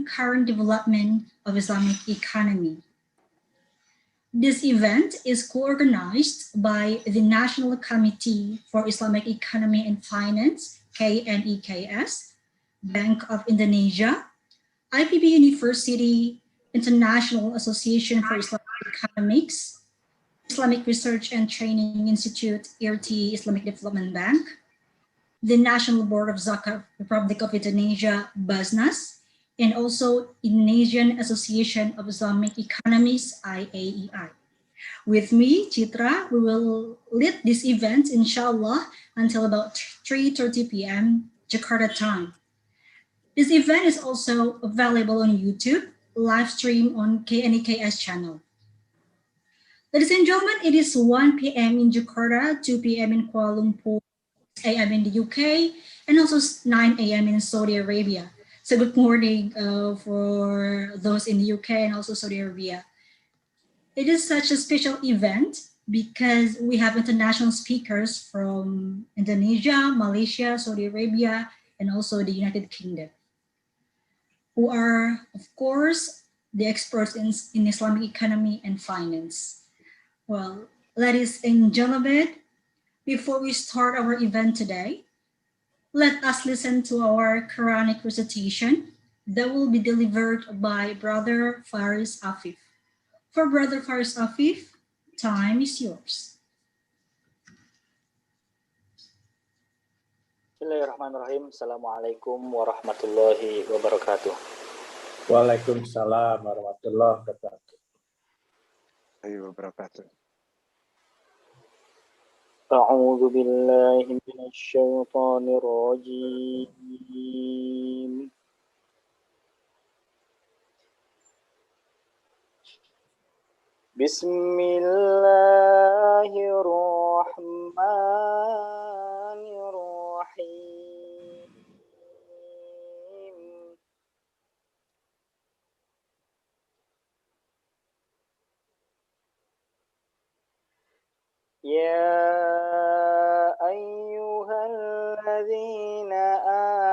on current development of Islamic economy. This event is co-organized by the National Committee for Islamic Economy and Finance, KNEKS, Bank of Indonesia, IPB University, International Association for Islamic Economics, Islamic Research and Training Institute, IRT Islamic Development Bank, the National Board of Zakat Republic of Indonesia, BASNAS, and also Indonesian Association of Islamic Economies, IAEI. With me, Chitra, we will lead this event, inshallah, until about 3:30 p.m. Jakarta time. This event is also available on YouTube, live stream on KNEKS channel. Ladies and gentlemen, it is 1 p.m. in Jakarta, 2 p.m. in Kuala Lumpur, 6 a.m. in the UK, and also 9 a.m. in Saudi Arabia. So good morning for those in the UK and also Saudi Arabia. It is such a special event because we have international speakers from Indonesia, Malaysia, Saudi Arabia, and also the United Kingdom, who are, of course, the experts in Islamic economy and finance. Well, ladies and gentlemen, before we start our event today, let us listen to our Quranic recitation that will be delivered by Brother Faris Afif. For Brother Faris Afif, time is yours. Bismillahirrahmanirrahim. Assalamualaikum warahmatullahi wabarakatuh. Waalaikumsalam warahmatullahi wabarakatuh. A'udzu billahi minasy syaithanir rajim. Bismillahirrahmanirrahim. Ya ayyuhalladzina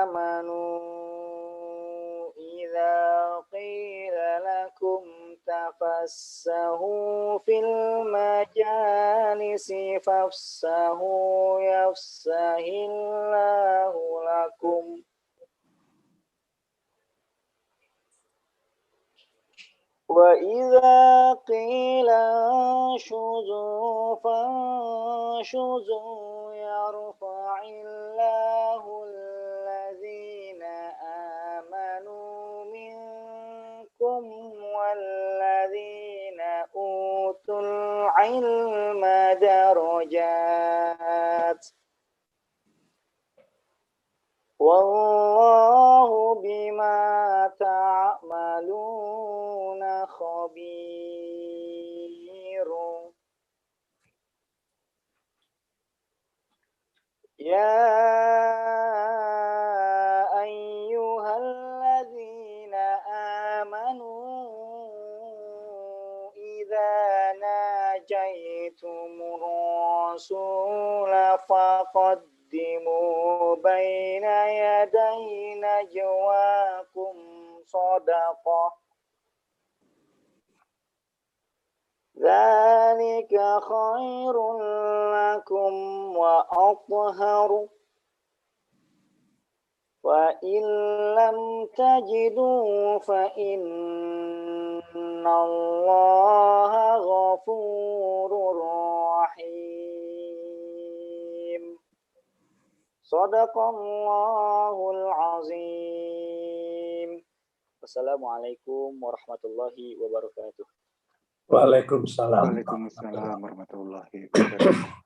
amanu idza qila lakum tafassahu fil majalisi fafsahu yafsahillahu lakum. Wa idza qila anshuzu fanshuzu yarfa'illahu alladhina amanu minkum walladhina utul ilma darajat. Wallahu bima ta'maluna khabir. Ya ayyuhalladzina amanu idza najaytumur rasula faqaddimu baina yaday najwakum sadaqah. Dzalika khairun lakum wa athharu. Wa in lam tajidu fa innallaha ghafurur rahim. Shadaqallahul azim. Wassalamualaikum warahmatullahi wabarakatuh. Waalaikumsalam. Waalaikumsalam warahmatullahi wabarakatuh.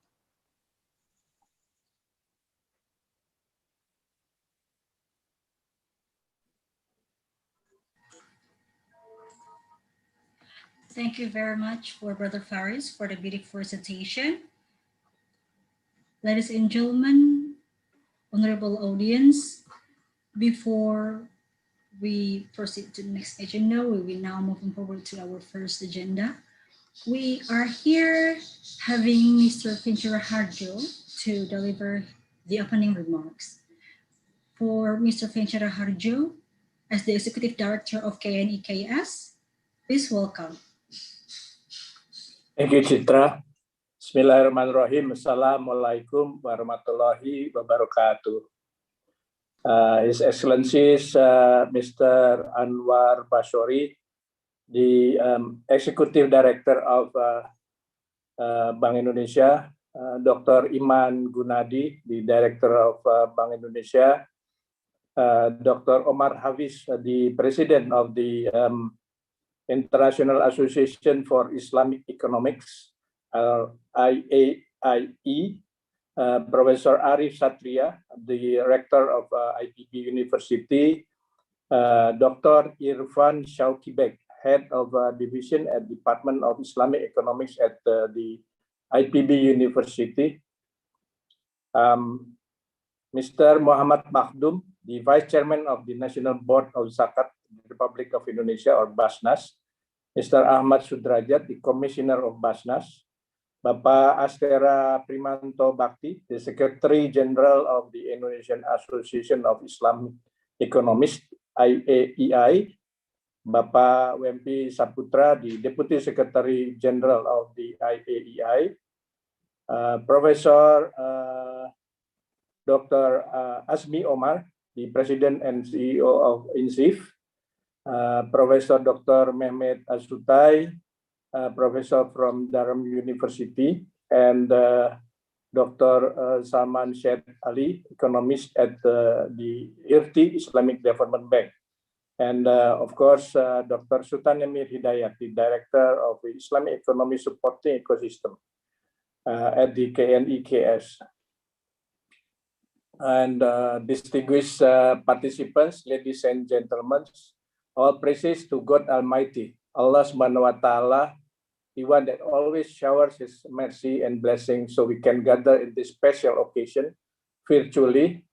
Thank you very much for Brother Faris for the beautiful recitation. Ladies and gentlemen, honorable audience, before we proceed to the next agenda, we will now moving forward to our first agenda. We are here having Mr. Fincher Harjo to deliver the opening remarks. For Mr. Fincher Harjo, as the Executive Director of KNEKS. Please welcome. Thank you, Citra. Bismillahirrahmanirrahim. Assalamualaikum warahmatullahi wabarakatuh. His Excellencies, Mr. Anwar Bashori, the Executive Director of Bank Indonesia, Dr. Iman Gunadi, the Director of Bank Indonesia, Dr. Omar Hafiz, the President of the International Association for Islamic Economics, IAIE, Professor Arif Satria, the Rector of IPB University, Dr. Irfan Shaukibek, Head of Division at Department of Islamic Economics at the IPB University, Mr. Muhammad Makhdum, the Vice Chairman of the National Board of Zakat, Republic of Indonesia, or Basnas, Mr. Ahmad Sudrajat, the Commissioner of Basnas, Bapak Astera Primanto Bakti, the Secretary General of the Indonesian Association of Islamic Economists, IAEI, Bapak Wempi Saputra, the Deputy Secretary General of the IAEI, Professor Dr. Asmi Omar, the President and CEO of INSIF, Professor Dr. Mehmet Asutai, Professor from Durham University, and Dr. Salman Syed Ali, economist at the IRTI Islamic Development Bank. And of course, Dr. Sultan Emir Hidayat, the Director of the Islamic Economy Supporting Ecosystem at the KNEKS. And distinguished participants, ladies and gentlemen, all praises to God Almighty, Allah Subhanahu wa Ta'ala, the one that always showers His mercy and blessing, so we can gather in this special occasion virtually.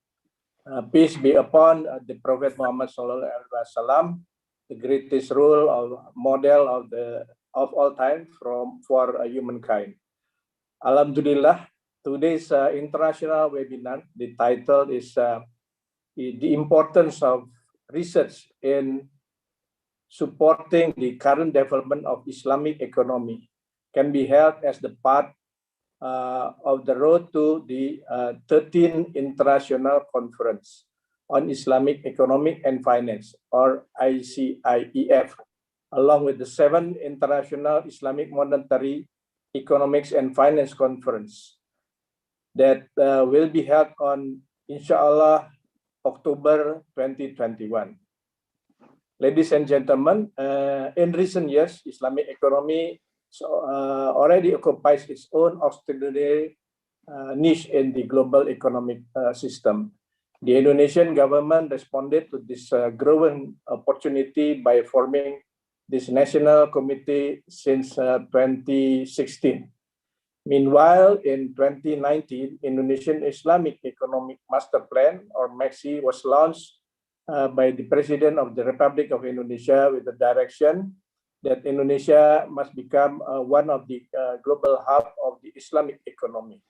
Peace be upon the Prophet Muhammad Sallallahu Alaihi Wasallam, the greatest role of model of all time for humankind. Alhamdulillah, today's international webinar, the title is the importance of research in supporting the current development of Islamic economy, can be held as the part of the road to the 13th International Conference on Islamic Economic and Finance, or ICIEF, along with the 7th International Islamic Monetary Economics and Finance Conference that will be held on, inshallah, October 2021. Ladies and gentlemen, in recent years, Islamic economy already occupies its own extraordinary niche in the global economic system. The Indonesian government responded to this growing opportunity by forming this national committee since 2016. Meanwhile, in 2019, Indonesian Islamic Economic Master Plan, or MEXI, was launched by the President of the Republic of Indonesia with the direction that Indonesia must become one of the global hub of the Islamic economy.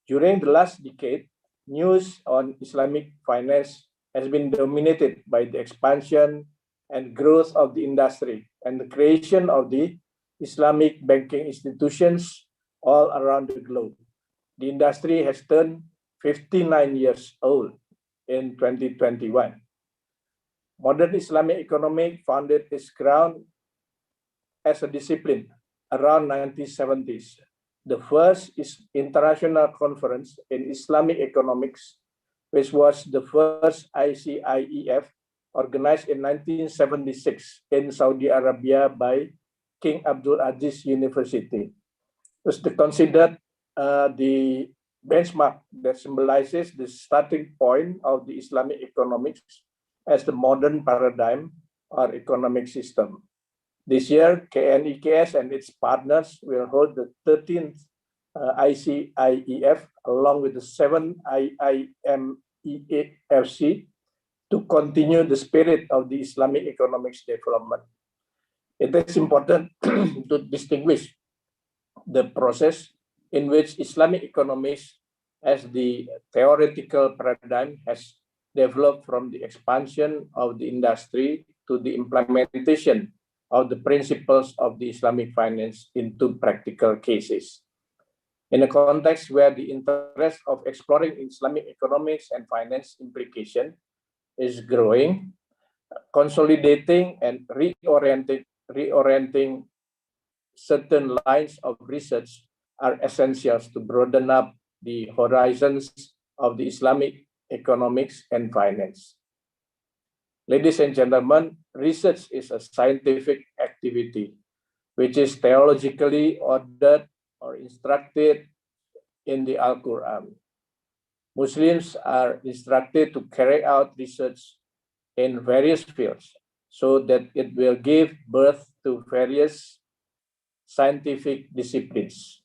During the last decade, news on Islamic finance has been dominated by the expansion and growth of the industry and the creation of the Islamic banking institutions all around the globe. The industry has turned 59 years old in 2021. Modern Islamic economy founded its ground as a discipline around 1970s. The first is international conference in Islamic economics, which was the first ICIEF, organized in 1976 in Saudi Arabia by King Abdul Aziz University. It was considered the benchmark that symbolizes the starting point of the Islamic economics as the modern paradigm or economic system. This year, KNEKS and its partners will hold the 13th ICIEF along with the 7th IIMEFC to continue the spirit of the Islamic economics development. It is important to distinguish the process in which Islamic economics as the theoretical paradigm has developed from the expansion of the industry to the implementation of the principles of the Islamic finance into practical cases. In a context where the interest of exploring Islamic economics and finance implication is growing, consolidating and reorienting certain lines of research are essentials to broaden up the horizons of the Islamic economics and finance. Ladies and gentlemen, research is a scientific activity which is theologically ordered or instructed in the Al-Quran. Muslims are instructed to carry out research in various fields so that it will give birth to various scientific disciplines.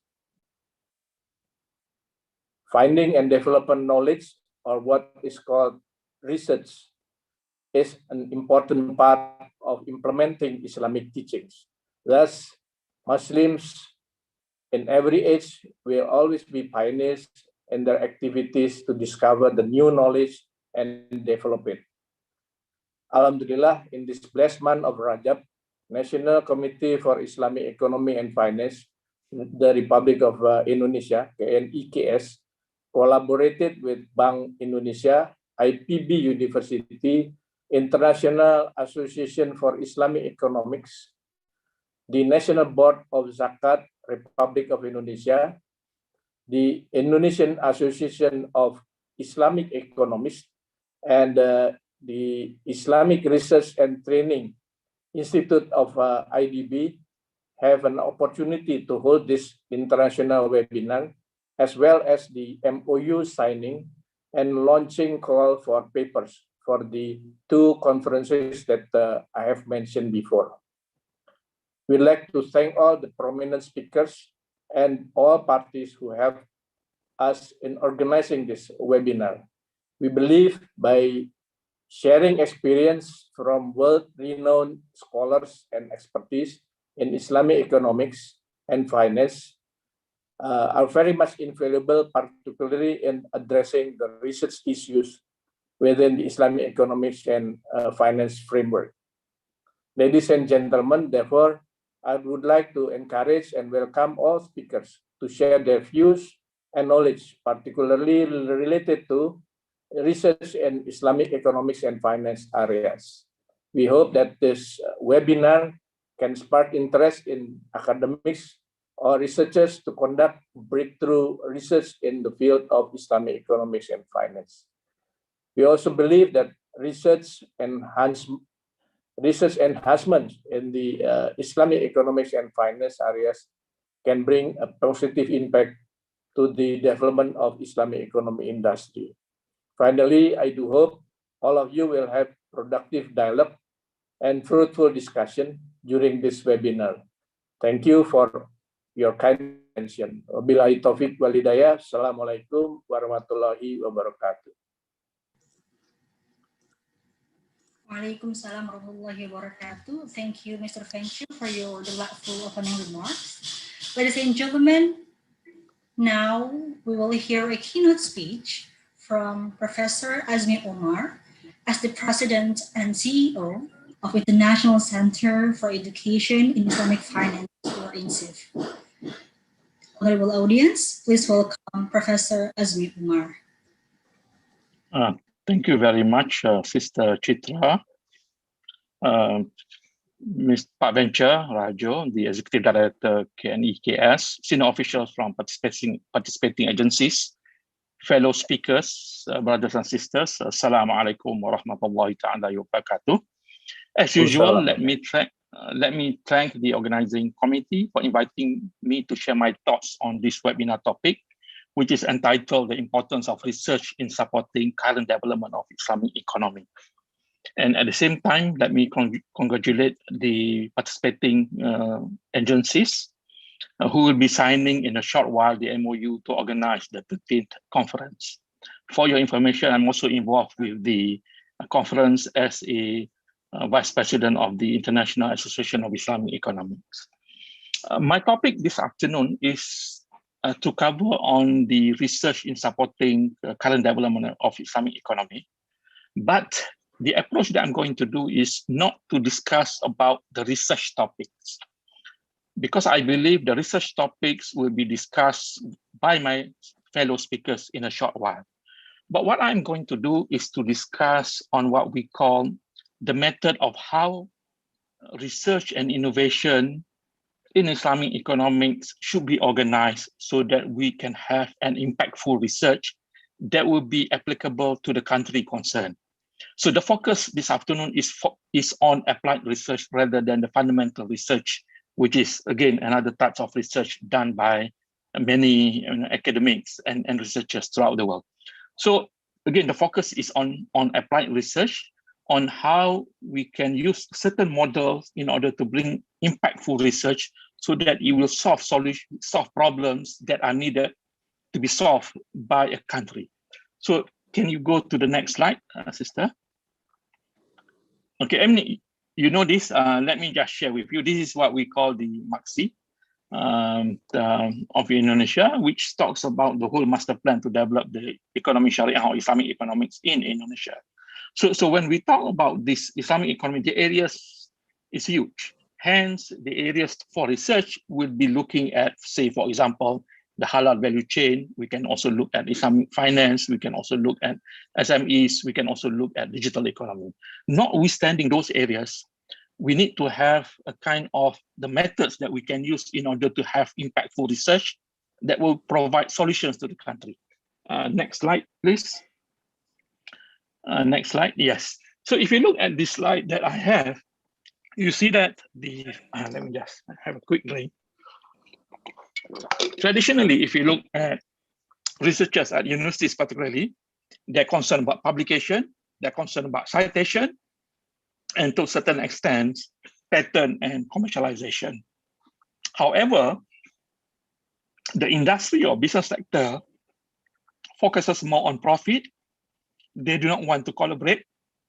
Finding and development knowledge, or what is called research, is an important part of implementing Islamic teachings. Thus, Muslims in every age will always be pioneers in their activities to discover the new knowledge and develop it. Alhamdulillah, in this blessed month of Rajab, National Committee for Islamic Economy and Finance, the Republic of Indonesia, KNEKS, collaborated with Bank Indonesia, IPB University, International Association for Islamic Economics, the National Board of Zakat, Republic of Indonesia, the Indonesian Association of Islamic Economists, and the Islamic Research and Training Institute of IDB have an opportunity to hold this international webinar, as well as the MOU signing and launching call for papers for the two conferences that I have mentioned before. We'd like to thank all the prominent speakers and all parties who have us in organizing this webinar. We believe by sharing experience from world-renowned scholars and expertise in Islamic economics and finance are very much invaluable, particularly in addressing the research issues within the Islamic economics and finance framework. Ladies and gentlemen, therefore, I would like to encourage and welcome all speakers to share their views and knowledge, particularly related to research in Islamic economics and finance areas. We hope that this webinar can spark interest in academics or researchers to conduct breakthrough research in the field of Islamic economics and finance. We also believe that research enhancements in the Islamic economics and finance areas can bring a positive impact to the development of Islamic economy industry. Finally, I do hope all of you will have productive dialogue and fruitful discussion during this webinar. Thank you for your kind attention. Wabillahi taufiq wal hidayah. Assalamualaikum warahmatullahi wabarakatuh. Waalaikumsalam warahmatullahi wabarakatuh. Thank you, Mr. Feng Shu, for your delightful opening remarks. Ladies and gentlemen, now we will hear a keynote speech from Professor Azmi Omar as the President and CEO of International Center for Education in Islamic Finance, or INSIF. Honorable audience, please welcome Professor Azmi Omar. Thank you very much, Sister Chitra. Ms. Pak Venture Rajo, the Executive Director, KNEKS, senior officials from participating agencies, fellow speakers, brothers and sisters, Assalamualaikum warahmatullahi ta'ala wabarakatuh. As usual, let me thank the organizing committee for inviting me to share my thoughts on this webinar topic, which is entitled The Importance of Research in Supporting Current Development of Islamic Economy. And at the same time, let me congratulate the participating agencies who will be signing in a short while the MOU to organize the 13th conference. For your information, I'm also involved with the conference as a Vice President of the International Association of Islamic Economics. My topic this afternoon is to cover on the research in supporting current development of Islamic economy. But the approach that I'm going to do is not to discuss about the research topics, because I believe the research topics will be discussed by my fellow speakers in a short while. But what I'm going to do is to discuss on what we call the method of how research and innovation in Islamic economics should be organized so that we can have an impactful research that will be applicable to the country concerned. So the focus this afternoon is on applied research rather than the fundamental research, which is, again, another type of research done by many academics and researchers throughout the world. So again, the focus is on applied research, on how we can use certain models in order to bring impactful research so that it will solve problems that are needed to be solved by a country. So can you go to the next slide, sister? Okay, Emily, you know this, let me just share with you. This is what we call the MAXI of Indonesia, which talks about the whole master plan to develop the economy Sharia or Islamic economics in Indonesia. So when we talk about this Islamic economy, the areas is huge. Hence, the areas for research will be looking at, say, for example, the halal value chain. We can also look at Islamic finance. We can also look at SMEs. We can also look at digital economy. Notwithstanding those areas, we need to have a kind of the methods that we can use in order to have impactful research that will provide solutions to the country. Next slide, please. Next slide, yes. So if you look at this slide that I have, you see that let me just have a quick glance. Traditionally, if you look at researchers at universities particularly, they're concerned about publication, they're concerned about citation, and to a certain extent, patent and commercialization. However, the industry or business sector focuses more on profit. They do not want to collaborate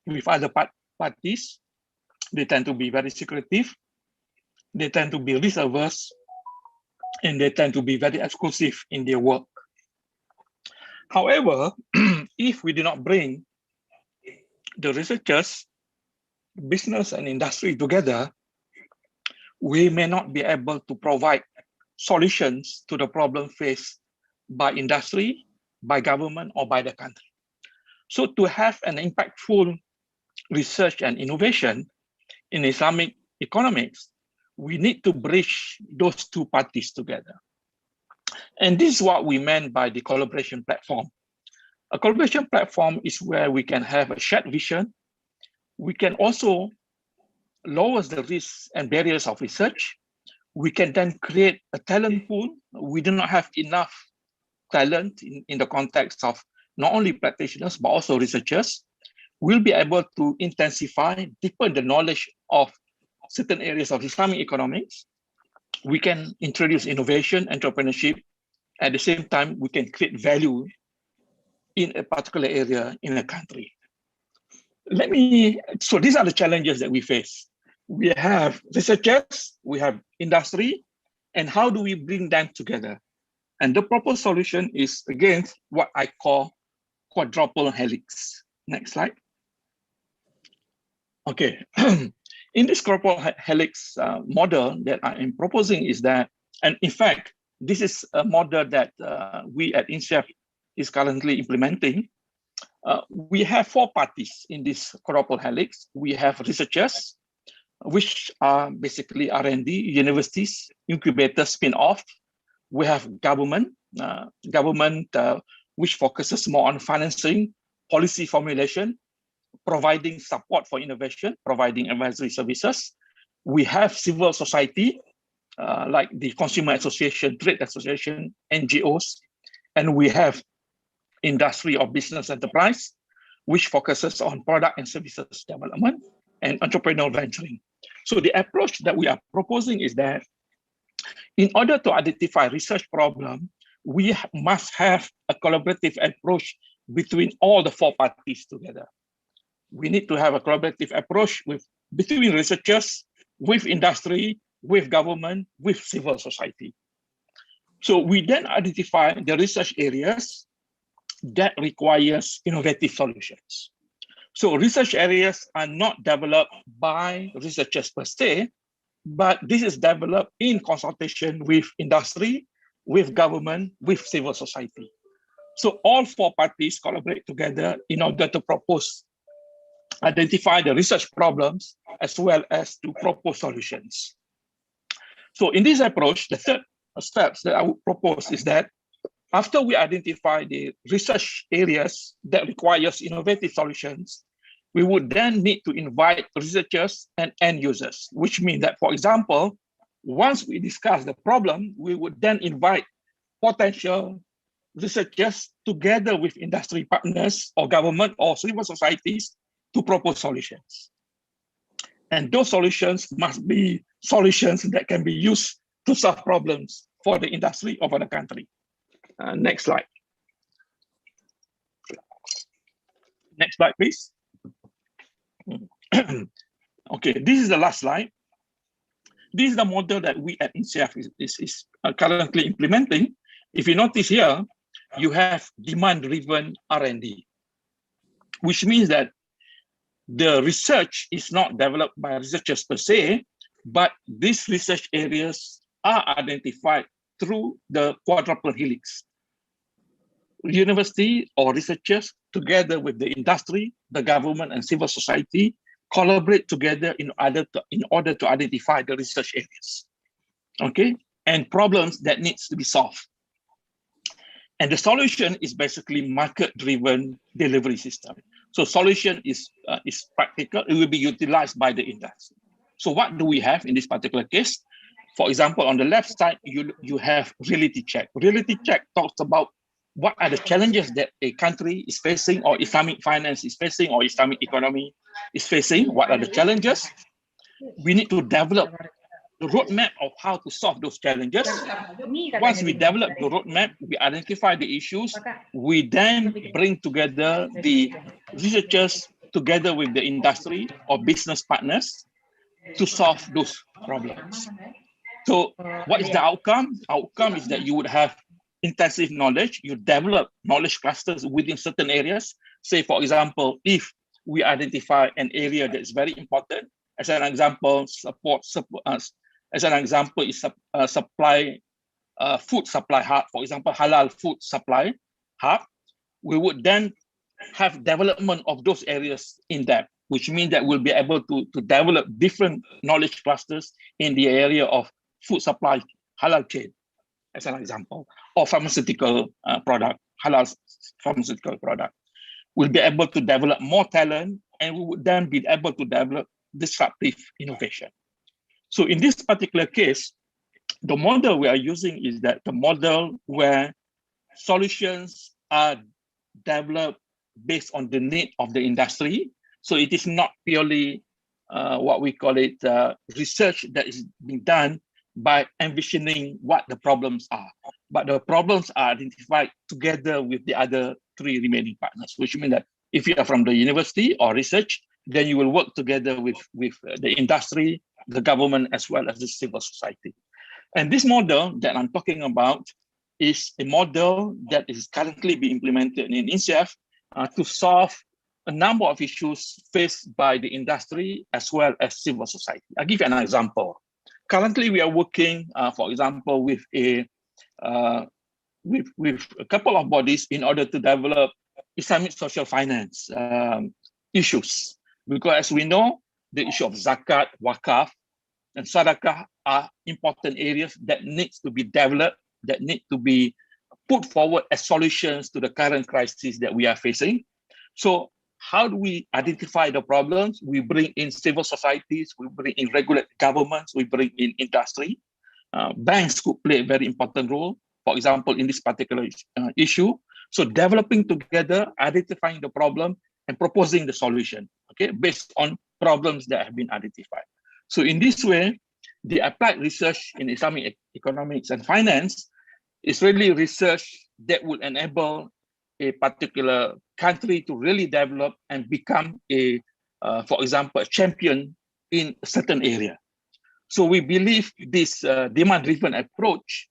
with other parties. They tend to be very secretive. They tend to be risk averse, and they tend to be very exclusive in their work. However, if we do not bring the researchers, business and industry together, we may not be able to provide solutions to the problem faced by industry, by government, or by the country. So to have an impactful research and innovation in Islamic economics, we need to bridge those two parties together. And this is what we meant by the collaboration platform. A collaboration platform is where we can have a shared vision. We can also lower the risks and barriers of research. We can then create a talent pool. We do not have enough talent in the context of not only practitioners, but also researchers. We'll be able to intensify, deepen the knowledge of certain areas of Islamic economics. We can introduce innovation, entrepreneurship. At the same time, we can create value in a particular area in a country. So these are the challenges that we face. We have researchers, we have industry, and how do we bring them together? And the proposed solution is, again, what I call quadruple helix. Next slide. Okay. In this quadruple helix model that I am proposing is that, and in fact, this is a model that we at INSEAD is currently implementing. We have four parties in this quadruple helix. We have researchers, which are basically R&D, universities, incubators, spin-off. We have government, which focuses more on financing, policy formulation, providing support for innovation, providing advisory services. We have civil society, like the Consumer Association, Trade Association, NGOs, and we have industry or business enterprise, which focuses on product and services development and entrepreneurial venturing. So the approach that we are proposing is that in order to identify research problem, we must have a collaborative approach between all the four parties together. We need to have a collaborative approach between researchers, with industry, with government, with civil society. So we then identify the research areas that requires innovative solutions. So research areas are not developed by researchers per se, but this is developed in consultation with industry, with government, with civil society. So all four parties collaborate together in order to identify the research problems as well as to propose solutions. So in this approach, the third steps that I would propose is that after we identify the research areas that requires innovative solutions, we would then need to invite researchers and end users, which means that, for example, once we discuss the problem, we would then invite potential researchers together with industry partners or government or civil societies to propose solutions. And those solutions must be solutions that can be used to solve problems for the industry or for the country. Next slide. Next slide, please. Okay, this is the last slide. This is the model that we at INSEAF is currently implementing. If you notice here, you have demand-driven R&D, which means that the research is not developed by researchers per se, but these research areas are identified through the quadruple helix. University or researchers, together with the industry, the government, and civil society, collaborate together in order to identify the research areas, okay, and problems that needs to be solved. And the solution is basically market-driven delivery system. So solution is practical. It will be utilized by the industry. So what do we have in this particular case? For example, on the left side, you have reality check. Reality check talks about what are the challenges that a country is facing, or Islamic finance is facing, or Islamic economy is facing. What are the challenges? We need to develop the roadmap of how to solve those challenges. Once we develop the roadmap, we identify the issues, we then bring together the researchers together with the industry or business partners to solve those problems. So what is the outcome? Outcome is that you would have intensive knowledge. You develop knowledge clusters within certain areas. Say, for example, if we identify an area that is very important, as an example, as an example is food supply hub, for example, halal food supply hub, we would then have development of those areas in depth, which means that we'll be able to develop different knowledge clusters in the area of food supply, halal chain, as an example, or pharmaceutical product, halal pharmaceutical product. We'll be able to develop more talent, and we would then be able to develop disruptive innovation. So in this particular case, the model we are using is that the model where solutions are developed based on the need of the industry. So it is not purely what we call it research that is being done by envisioning what the problems are, but the problems are identified together with the other three remaining partners, which means that if you are from the university or research, then you will work together with the industry, the government, as well as the civil society. And this model that I'm talking about is a model that is currently being implemented in INSEAF to solve a number of issues faced by the industry as well as civil society. I'll give you an example. Currently, we are working, for example, with a couple of bodies in order to develop Islamic social finance issues. Because as we know, the issue of zakat, wakaf, and sadaqah are important areas that needs to be developed, that need to be put forward as solutions to the current crisis that we are facing. So how do we identify the problems? We bring in civil societies, we bring in regulated governments, we bring in industry. Banks could play a very important role, for example, in this particular issue. So developing together, identifying the problem, and proposing the solution, okay, based on problems that have been identified. So in this way, the applied research in Islamic economics and finance is really research that will enable a particular country to really develop and become for example, a champion in a certain area. So we believe this demand-driven approach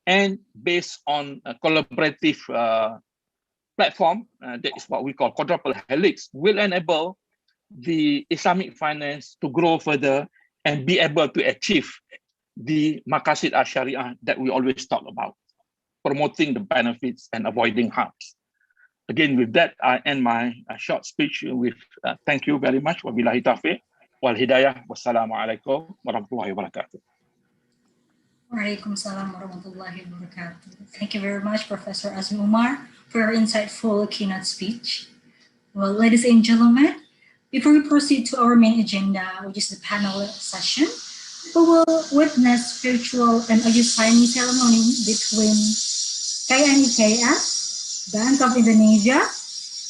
and based on a collaborative platform, that is what we call quadruple helix, will enable the Islamic finance to grow further and be able to achieve the maqasid al-Sharia that we always talk about, promoting the benefits and avoiding harms. Again, with that, I end my short speech with thank you very much. Wabillahi taufiq wal hidayah. Wassalamualaikum warahmatullahi wabarakatuh. Waalaikumsalam warahmatullahi wabarakatuh. Thank you very much, Professor Azmi Umar, for your insightful keynote speech. Well, ladies and gentlemen, before we proceed to our main agenda, which is the panel session, we will witness virtual MOU signing ceremony between KNEKS, Bank of Indonesia,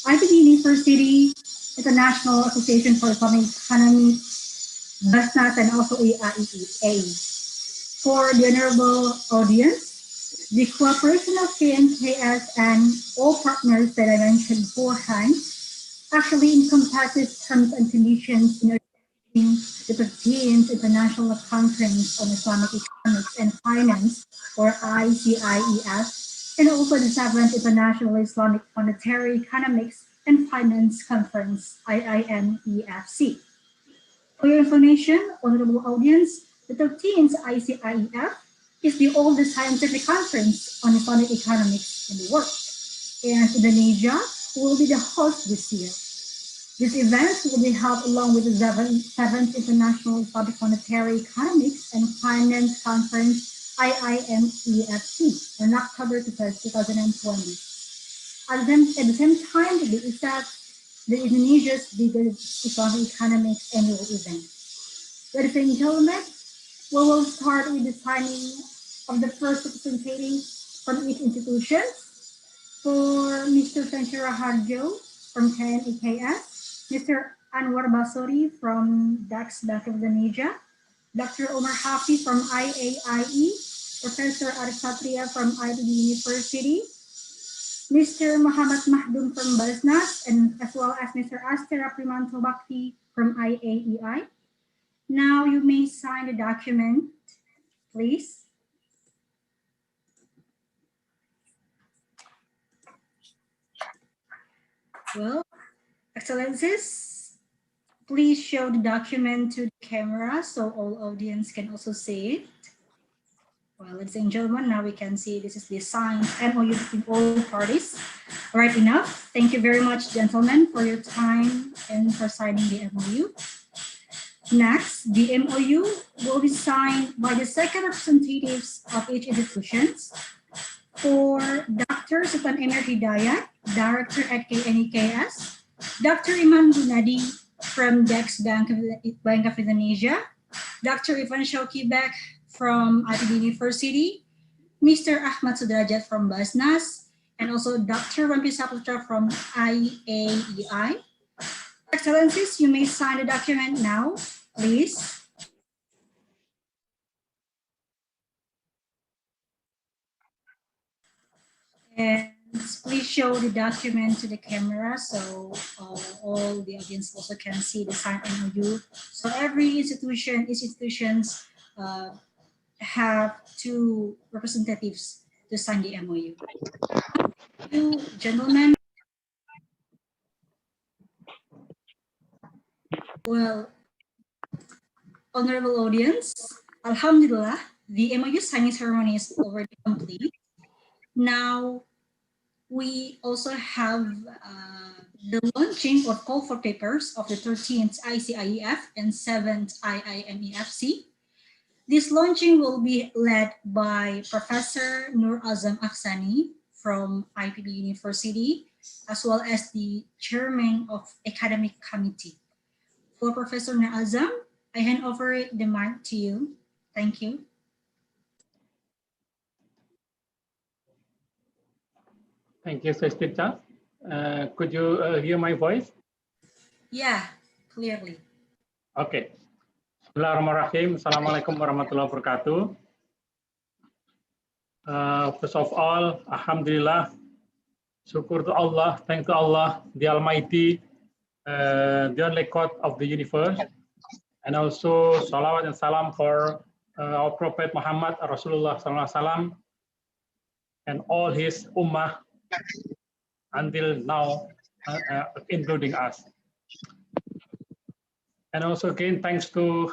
IPB University, International Association for Islamic Economy, BASNAS, and also IAEA. For the honorable audience, the cooperation of KNKS and all partners that I mentioned beforehand actually encompasses terms and conditions in the 15th International Conference on Islamic Economics and Finance, or ICIEF, and also the 7th International Islamic Monetary Economics and Finance Conference, IIMEFC. For your information, honorable audience, the 13th ICIEF is the oldest scientific conference on Islamic economics in the world, and Indonesia will be the host this year. This event will be held along with the 7th International Islamic Monetary Economics and Finance Conference, IIMEFC, on October 2020. At the same time, the ISAF, the Indonesia's biggest Islamic economics annual event. Ladies and gentlemen, we will start with the signing of the first representative from each institution. For Mr. Fenshira Harjo from KNEKS, Mr. Anwar Basori from DAX Bank of Indonesia, Dr. Omar Hafi from IAIE, Professor Arif Satria from IPB University, Mr. Muhammad Mahdum from BASNAS, and as well as Mr. Astera Primanto Bakti from IAEI. Now you may sign the document, please. Well, Excellencies, please show the document to the camera so all audience can also see it. Well, ladies and gentlemen, now we can see this is the signed MOU between all parties. All right, enough. Thank you very much, gentlemen, for your time and for signing the MOU. Next, the MOU will be signed by the second representatives of each institution. For Dr. Sultan Emir Hidayat, Director at KNEKS, Dr. Imam Gunadi from DAX Bank of Indonesia, Dr. Ivan Shokibek from IPB University, Mr. Ahmad Sudrajat from BASNAS, and also Dr. Rampi Saputra from IAEI. Excellencies, you may sign the document now, please. And please show the document to the camera so all the audience also can see the signed MOU. So every institution, each institutions have two representatives to sign the MOU. Thank you, gentlemen. Well, honorable audience, Alhamdulillah, the MOU signing ceremony is already complete. Now, we also have the launching or call for papers of the 13th ICIEF and 7th IIMEFC. This launching will be led by Professor Nur Azam Aksani from IPB University, as well as the Chairman of Academic Committee. For Professor Nur Azam, I hand over the mic to you. Thank you. Thank you, Sestita. Could you hear my voice? Yeah, clearly. Okay. Bismillahirrahmanirrahim. Assalamualaikum warahmatullahi wabarakatuh. First of all, Alhamdulillah, syukur to Allah, thank to Allah, the Almighty, the only God of the universe, and also salawat and salam for our Prophet Muhammad Rasulullah SAW and all his ummah. until now, including us. And also again, thanks to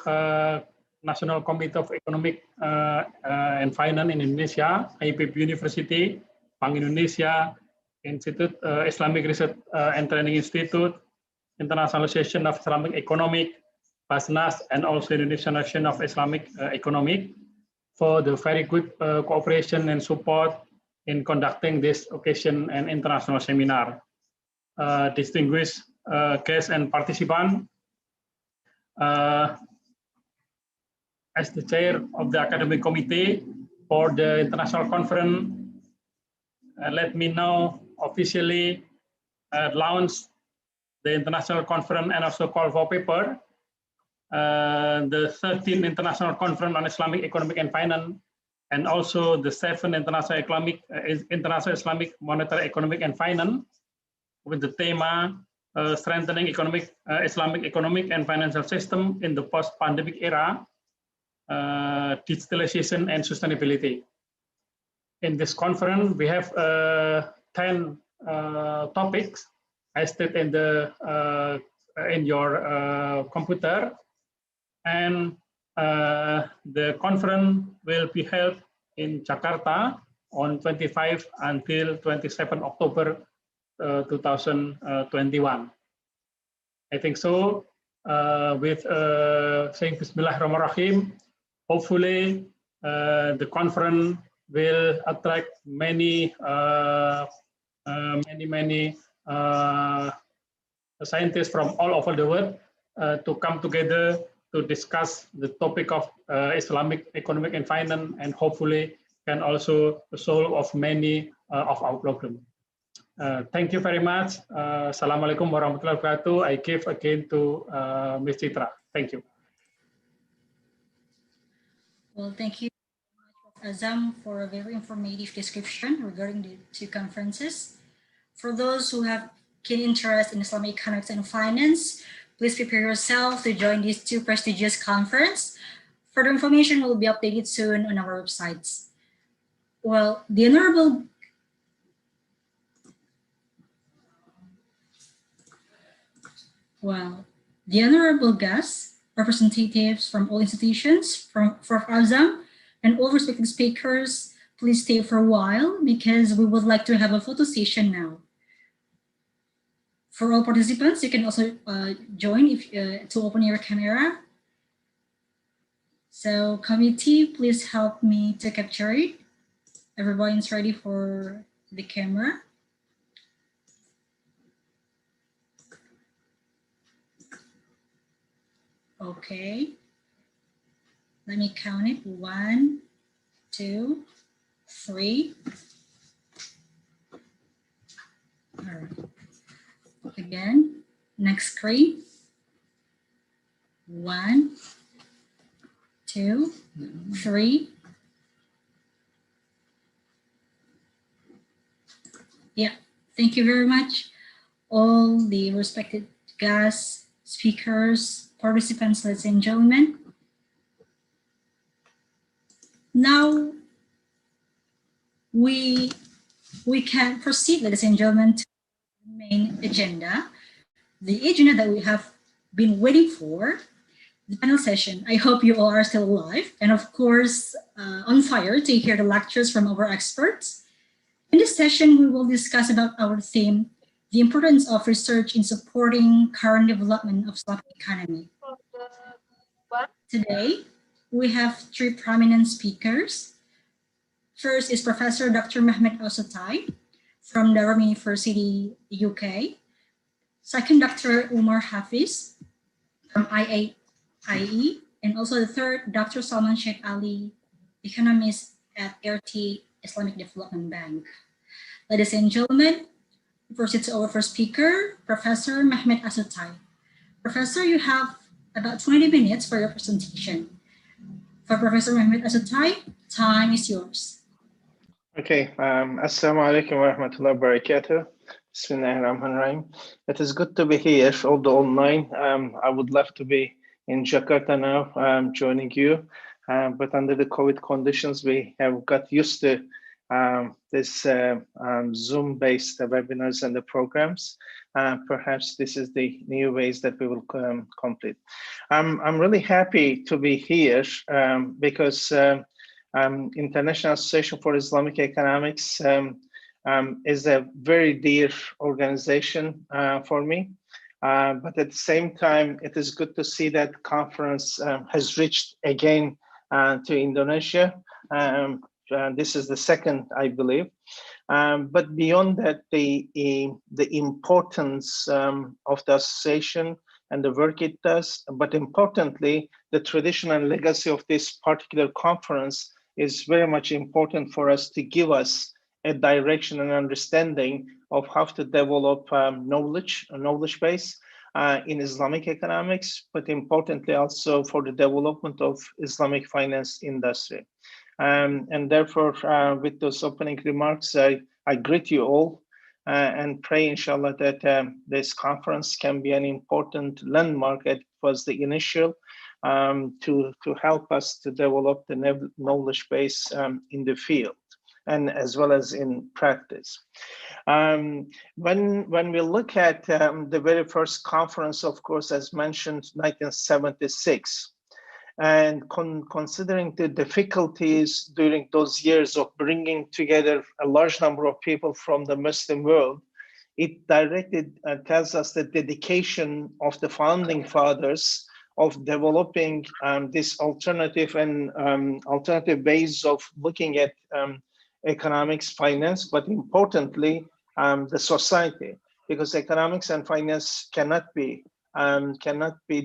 National Committee of Economic and Finance in Indonesia, IPB University, Bank Indonesia, Institute Islamic Research and Training Institute, International Association of Islamic Economic, Basnas, and also Indonesian Association of Islamic Economic for the very good cooperation and support in conducting this occasion and international seminar. Distinguished guests and participants, as the chair of the academic committee for the international conference, let me now officially launch the international conference and also call for paper. The 13th International Conference on Islamic Economic and Finance, and also the 7th International Islamic Monetary Economic and Finance, with the theme strengthening Islamic economic and financial system in the post-pandemic era, digitalization and sustainability. In this conference, we have 10 topics as stated in the in your computer, and the conference will be held in Jakarta on 25 until 27 October 2021. I think so. With saying Bismillahirrahmanirrahim, hopefully the conference will attract many scientists from all over the world to come together to discuss the topic of Islamic economic and finance, and hopefully can also solve of many of our problems. Thank you very much. Assalamualaikum warahmatullahi wabarakatuh. I give again to Ms. Chitra. Thank you. Well, thank you very much, Azam, for a very informative description regarding the two conferences. For those who have keen interest in Islamic economics and finance, please prepare yourself to join these two prestigious conferences. Further information will be updated soon on our websites. Well, the Honorable guests, representatives from all institutions, from Azam, and all respected speakers, please stay for a while because we would like to have a photo session now. For all participants, you can also join if to open your camera. So committee, please help me to capture it. Everyone's ready for the camera. Okay. Let me count it. 1, 2, 3. All right. Again, next screen. 1, 2, 3. Yeah, thank you very much, all the respected guests, speakers, participants, ladies and gentlemen. Now we can proceed, ladies and gentlemen, to the main agenda, the agenda that we have been waiting for, the panel session. I hope you all are still alive and of course on fire to hear the lectures from our experts. In this session, we will discuss about our theme, the importance of research in supporting current development of Islamic economy. Today, we have 3 prominent speakers. First is Professor Dr. Mehmet Al-Sutai from Durham University, UK. Second, Dr. Umar Hafiz from IAIE. And also the third, Dr. Salman Sheikh Ali, economist at RT Islamic Development Bank. Ladies and gentlemen, we proceed to our first speaker, Professor Mehmet Al-Sutai. Professor, you have about 20 minutes for your presentation. For Professor Mehmet Al-Sutai, time is yours. Okay, Assalamu alaikum wa rahmatullahi wa barakatuh. Bismillahirrahmanirrahim. It is good to be here, although online. I would love to be in Jakarta now, joining you. But under the COVID conditions, we have got used to this Zoom-based webinars and the programs. Perhaps this is the new ways that we will complete. I'm really happy to be here because International Association for Islamic Economics is a very dear organization for me. But at the same time, it is good to see that conference has reached again to Indonesia. This is the second, I believe. But beyond that, the importance of the association and the work it does, but importantly, the tradition and legacy of this particular conference is very much important for us to give us a direction and understanding of how to develop knowledge base in Islamic economics, but importantly also for the development of Islamic finance industry. And therefore, with those opening remarks, I greet you all and pray, inshallah, that this conference can be an important landmark. It was the initial to help us to develop the knowledge base in the field and as well as in practice. When we look at the very first conference, of course, as mentioned, 1976, and considering the difficulties during those years of bringing together a large number of people from the Muslim world, it directly tells us the dedication of the founding fathers of developing this alternative and alternative ways of looking at economics, finance, but importantly, the society, because economics and finance cannot be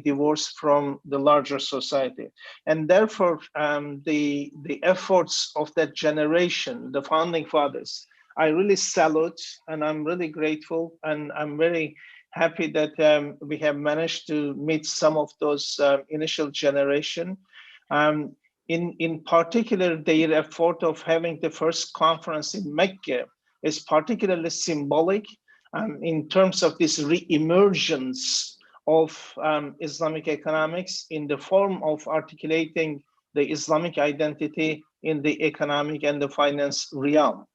divorced from the larger society. And therefore, the efforts of that generation, the founding fathers, I really salute, and I'm really grateful, and I'm very happy that we have managed to meet some of those initial generation. In particular, their effort of having the first conference in Mecca is particularly symbolic in terms of this re-emergence of Islamic economics in the form of articulating the Islamic identity in the economic and the finance realm.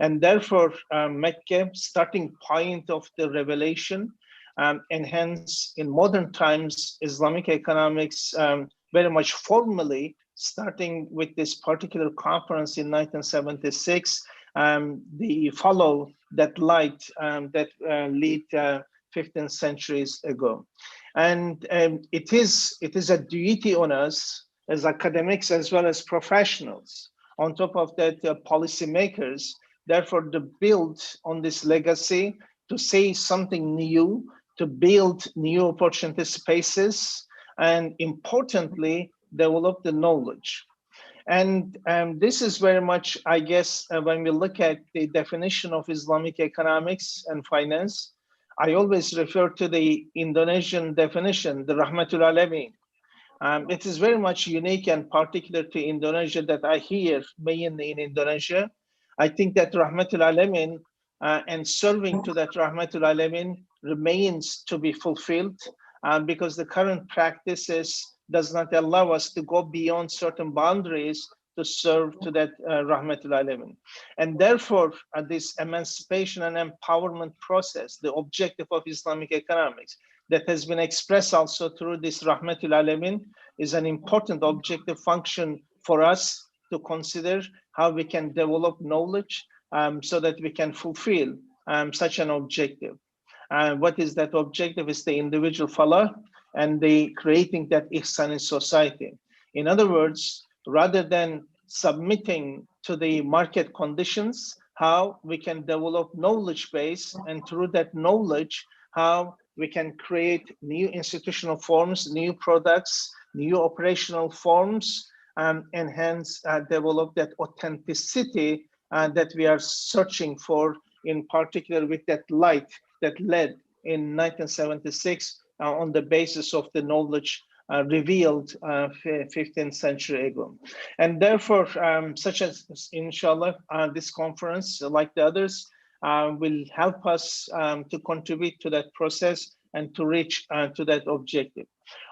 And therefore, Mecca, starting point of the revelation, and hence in modern times, Islamic economics very much formally starting with this particular conference in 1976, the follow that light that lead 15 centuries ago. And it is a duty on us as academics as well as professionals, on top of that policymakers, therefore to build on this legacy, to say something new, to build new opportunity spaces, and importantly, develop the knowledge. And this is very much, I guess, when we look at the definition of Islamic economics and finance, I always refer to the Indonesian definition, the Rahmatul Alamin. It is very much unique and particular to Indonesia that I hear mainly in Indonesia. I think that Rahmatul Alamin and serving to that Rahmatul Alamin remains to be fulfilled because the current practices does not allow us to go beyond certain boundaries to serve to that Rahmatul Alamin. And therefore, this emancipation and empowerment process, the objective of Islamic economics, that has been expressed also through this Rahmatul Alamin, is an important objective function for us to consider how we can develop knowledge so that we can fulfill such an objective. What is that objective? Is the individual falah and the creating that ihsan in society. In other words, rather than submitting to the market conditions, how we can develop knowledge base, and through that knowledge, how we can create new institutional forms, new products, new operational forms, and hence develop that authenticity that we are searching for, in particular with that light that led in 1976 on the basis of the knowledge revealed 15th century ago. And therefore, such as, inshallah, this conference, like the others, will help us to contribute to that process and to reach to that objective.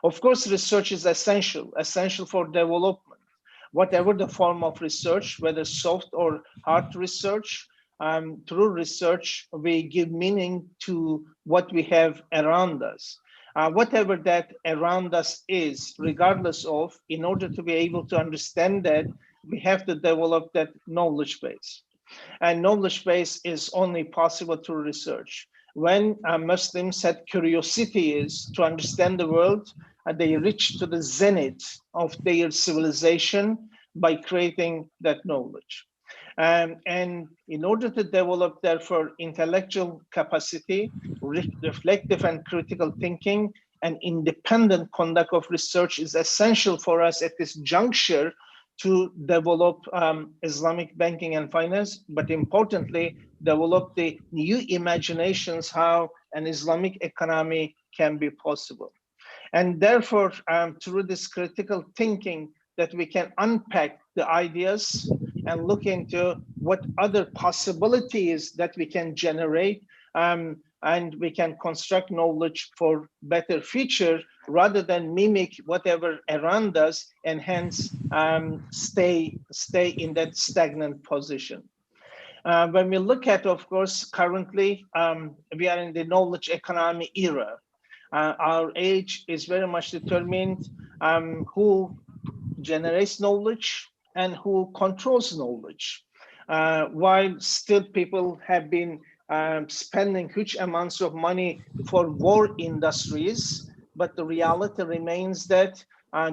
Of course, research is essential for development, whatever the form of research, whether soft or hard research. Through research, we give meaning to what we have around us. Whatever that around us is, regardless of, in order to be able to understand that, we have to develop that knowledge base. And knowledge base is only possible through research. When Muslims had curiosity is to understand the world, they reached to the zenith of their civilization by creating that knowledge. And in order to develop, therefore, intellectual capacity, reflective and critical thinking, and independent conduct of research is essential for us at this juncture to develop Islamic banking and finance, but importantly, develop the new imaginations how an Islamic economy can be possible. And therefore, through this critical thinking, that we can unpack the ideas and look into what other possibilities that we can generate, and we can construct knowledge for better future rather than mimic whatever around us and hence stay in that stagnant position. When we look at, of course, currently we are in the knowledge economy era. Our age is very much determined who generates knowledge and who controls knowledge. While still people have been spending huge amounts of money for war industries, but the reality remains that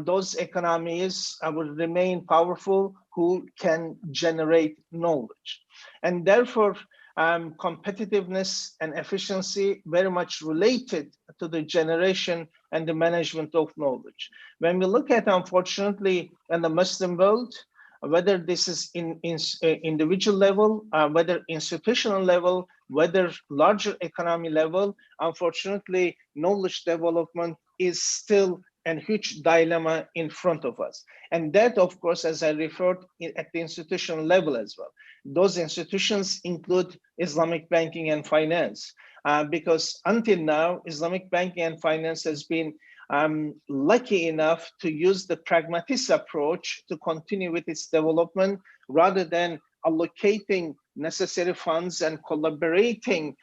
those economies will remain powerful who can generate knowledge. And therefore, competitiveness and efficiency very much related to the generation and the management of knowledge. When we look at, unfortunately, in the Muslim world, whether this is in individual level, whether institutional level, whether larger economy level, unfortunately, knowledge development is still a huge dilemma in front of us. And that, of course, as I referred at the institutional level as well. Those institutions include Islamic banking and finance, because until now, Islamic banking and finance has been lucky enough to use the pragmatist approach to continue with its development rather than allocating necessary funds and collaborating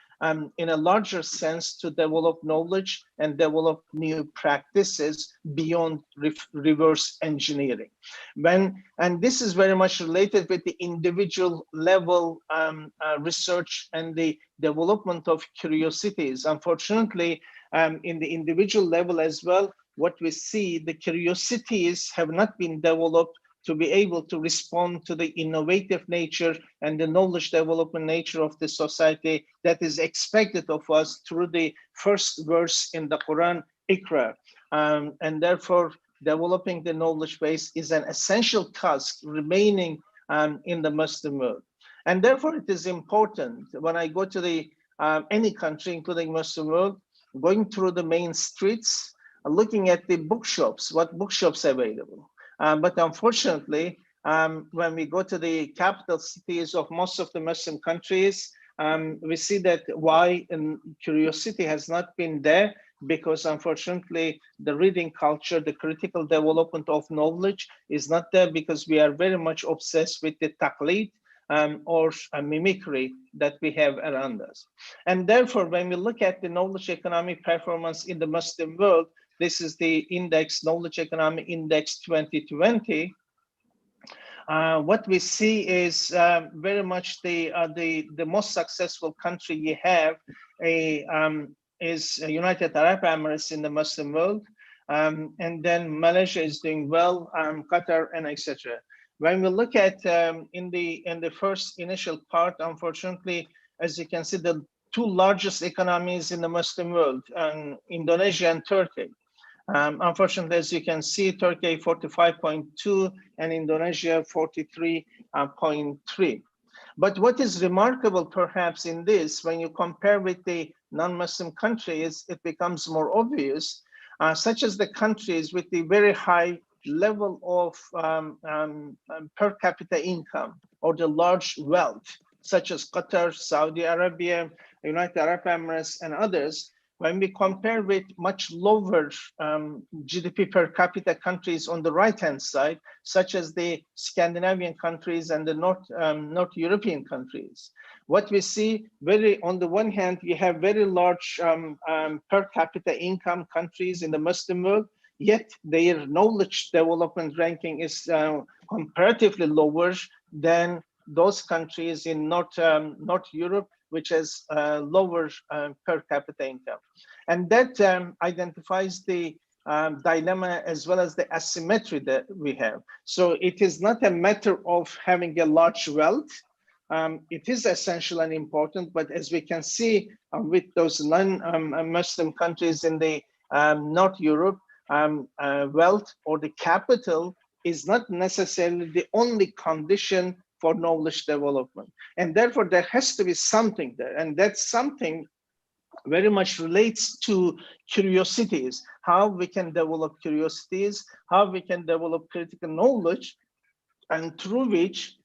in a larger sense to develop knowledge and develop new practices beyond reverse engineering. And this is very much related with the individual level research and the development of curiosities. Unfortunately, in the individual level as well, what we see, the curiosities have not been developed to be able to respond to the innovative nature and the knowledge development nature of the society that is expected of us through the first verse in the Quran, Iqra. And therefore, developing the knowledge base is an essential task remaining in the Muslim world. And therefore, it is important when I go to the any country, including Muslim world, going through the main streets, looking at the bookshops, what bookshops are available. But unfortunately, when we go to the capital cities of most of the Muslim countries, we see that why curiosity has not been there, because unfortunately the reading culture, the critical development of knowledge is not there, because we are very much obsessed with the taqlid or mimicry that we have around us. And therefore, when we look at the knowledge economy performance in the Muslim world, this is the index, Knowledge Economy Index 2020. What we see is very much the most successful country you have is United Arab Emirates in the Muslim world, and then Malaysia is doing well, Qatar, and etc. When we look at in the first initial part, unfortunately, as you can see, the two largest economies in the Muslim world, Indonesia and Turkey. Unfortunately, as you can see, Turkey 45.2 and Indonesia 43.3. But what is remarkable perhaps in this, when you compare with the non-Muslim countries, it becomes more obvious, such as the countries with the very high level of per capita income or the large wealth, such as Qatar, Saudi Arabia, United Arab Emirates, and others. when we compare with much lower GDP per capita countries on the right-hand side, such as the Scandinavian countries and the North European countries, what we see on the one hand, we have very large per capita income countries in the Muslim world, yet their knowledge development ranking is comparatively lower than those countries in North Europe, which has lower per capita income. And that identifies the dilemma as well as the asymmetry that we have. So it is not a matter of having a large wealth. It is essential and important, but as we can see with those non-Muslim countries in the North Europe, wealth or the capital is not necessarily the only condition for knowledge development. And therefore, there has to be something there. And that something very much relates to curiosities, how we can develop curiosities, how we can develop critical knowledge, and through which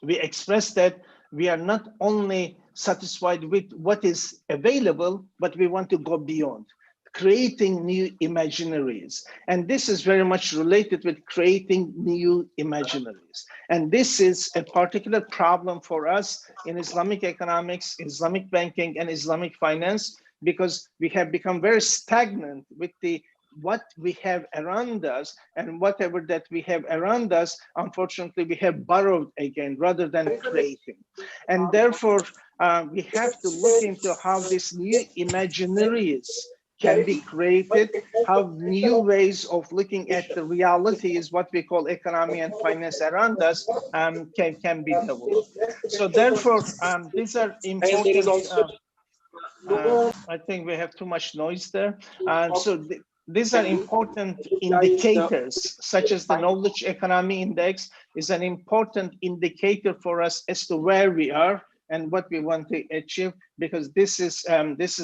we express that we are not only satisfied with what is available, but we want to go beyond, creating new imaginaries. And this is very much related with creating new imaginaries. And this is a particular problem for us in Islamic economics, Islamic banking, and Islamic finance, because we have become very stagnant with what we have around us, and whatever that we have around us, unfortunately, we have borrowed again rather than creating. And therefore, we have to look into how these new imaginaries can be created, how new ways of looking at the reality is what we call economy and finance around us can be developed. So therefore, these are important. I think we have too much noise there. These are important indicators, such as the knowledge economy index is an important indicator for us as to where we are and what we want to achieve, because this is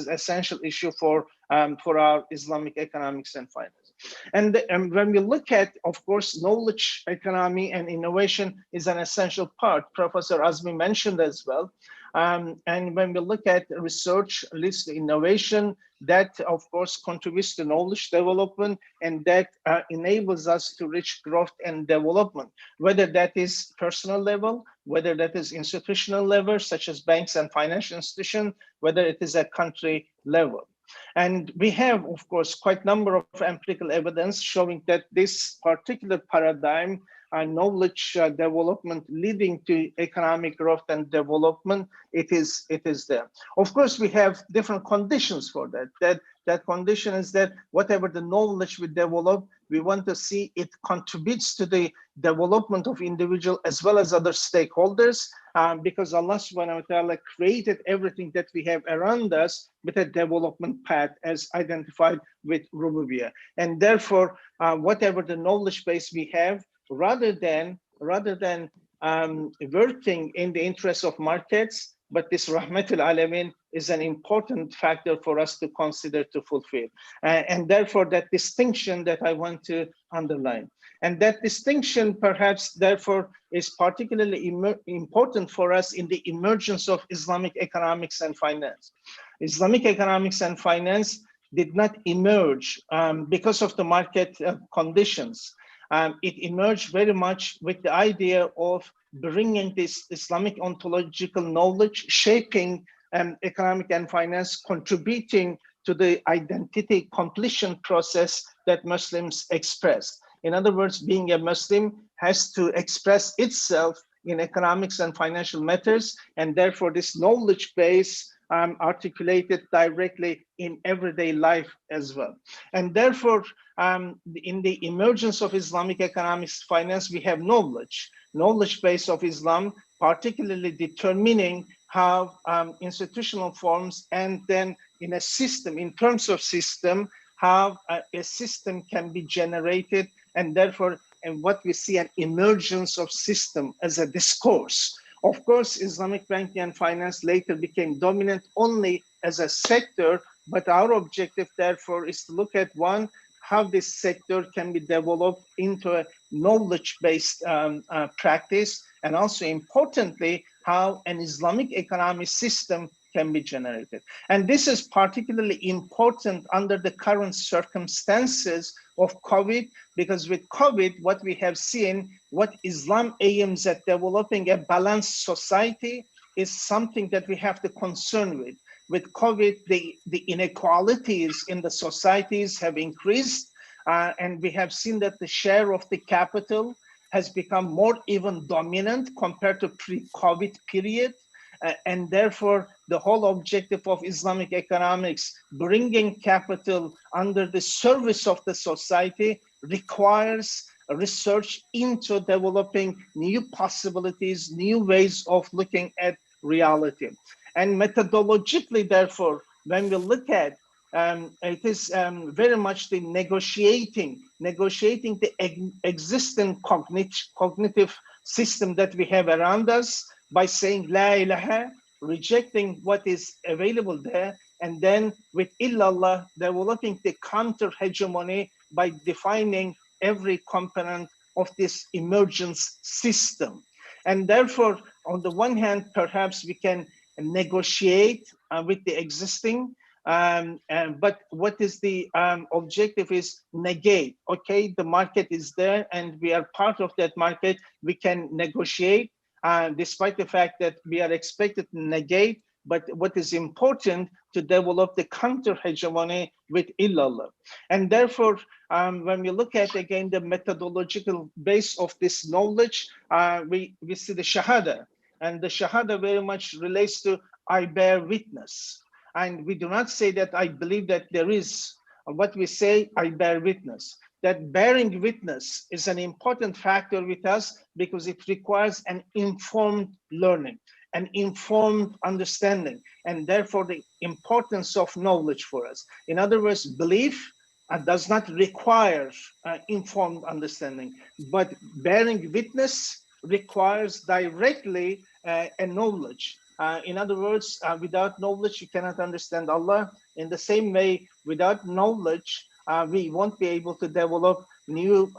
essential issue for our Islamic economics and finance. And when we look at, of course, knowledge economy and innovation is an essential part. Professor Azmi mentioned as well. And when we look at research leads to innovation, that of course contributes to knowledge development, and that enables us to reach growth and development, whether that is personal level, whether that is institutional level, such as banks and financial institutions, whether it is at country level. And we have, of course, quite a number of empirical evidence showing that this particular paradigm knowledge development leading to economic growth and development, it is there. Of course, we have different conditions for that. That condition is that whatever the knowledge we develop, we want to see it contributes to the development of individual as well as other stakeholders, because Allah subhanahu wa ta'ala created everything that we have around us with a development path as identified with Rububiyyah. And therefore, whatever the knowledge base we have, rather than working in the interest of markets, but this Rahmatul Alamin is an important factor for us to consider to fulfill. And therefore, that distinction that I want to underline. And that distinction perhaps therefore is particularly important for us in the emergence of Islamic economics and finance. Islamic economics and finance did not emerge because of the market conditions. It emerged very much with the idea of bringing this Islamic ontological knowledge, shaping economic and finance, contributing to the identity completion process that Muslims express. In other words, being a Muslim has to express itself in economics and financial matters, and therefore this knowledge base articulated directly in everyday life as well. And therefore, in the emergence of Islamic economics finance, we have knowledge base of Islam, particularly determining how institutional forms, and then in a system, in terms of system, how a system can be generated, and therefore, and what we see an emergence of system as a discourse. Of course, Islamic banking and finance later became dominant only as a sector, but our objective, therefore, is to look at one, how this sector can be developed into a knowledge-based practice, and also importantly, how an Islamic economic system can be generated. And this is particularly important under the current circumstances of COVID, because with COVID, what we have seen, what Islam aims at developing a balanced society is something that we have to concern with. With COVID, the inequalities in the societies have increased, and we have seen that the share of the capital has become more even dominant compared to pre-COVID period. And therefore, the whole objective of Islamic economics, bringing capital under the service of the society, requires research into developing new possibilities, new ways of looking at reality. And methodologically, therefore, when we look at it is very much the negotiating the existing cognitive system that we have around us by saying La ilaha, rejecting what is available there, and then with illallah, developing the counter hegemony by defining every component of this emergence system. And therefore, on the one hand, perhaps we can negotiate with the existing, but what is the objective is negate. Okay, the market is there and we are part of that market. We can negotiate despite the fact that we are expected to negate, but what is important to develop the counter hegemony with illallah. And therefore, when we look at again the methodological base of this knowledge, we see the shahada, and the shahada very much relates to I bear witness. And we do not say that I believe that there is. What we say, I bear witness. That bearing witness is an important factor with us because it requires an informed learning, an informed understanding, and therefore the importance of knowledge for us. In other words, belief does not require informed understanding, but bearing witness requires directly a knowledge. In other words, without knowledge, you cannot understand Allah. In the same way, without knowledge, we won't be able to develop new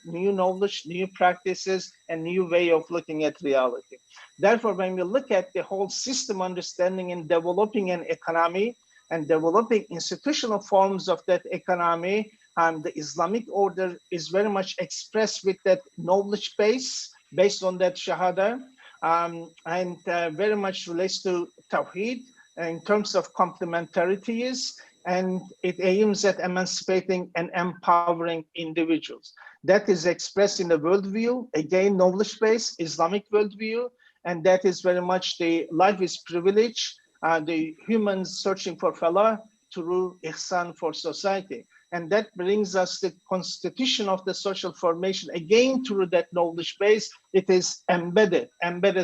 knowledge, new practices, and new way of looking at reality. Therefore, when we look at the whole system understanding in developing an economy and developing institutional forms of that economy, the Islamic order is very much expressed with that knowledge base, based on that shahada, and very much relates to Tawheed in terms of complementarities, and it aims at emancipating and empowering individuals. That is expressed in the worldview, again, knowledge-based Islamic worldview, and that is very much the life is privilege, the humans searching for falah through ihsan for society. And that brings us the constitution of the social formation, again, through that knowledge base. It is embedded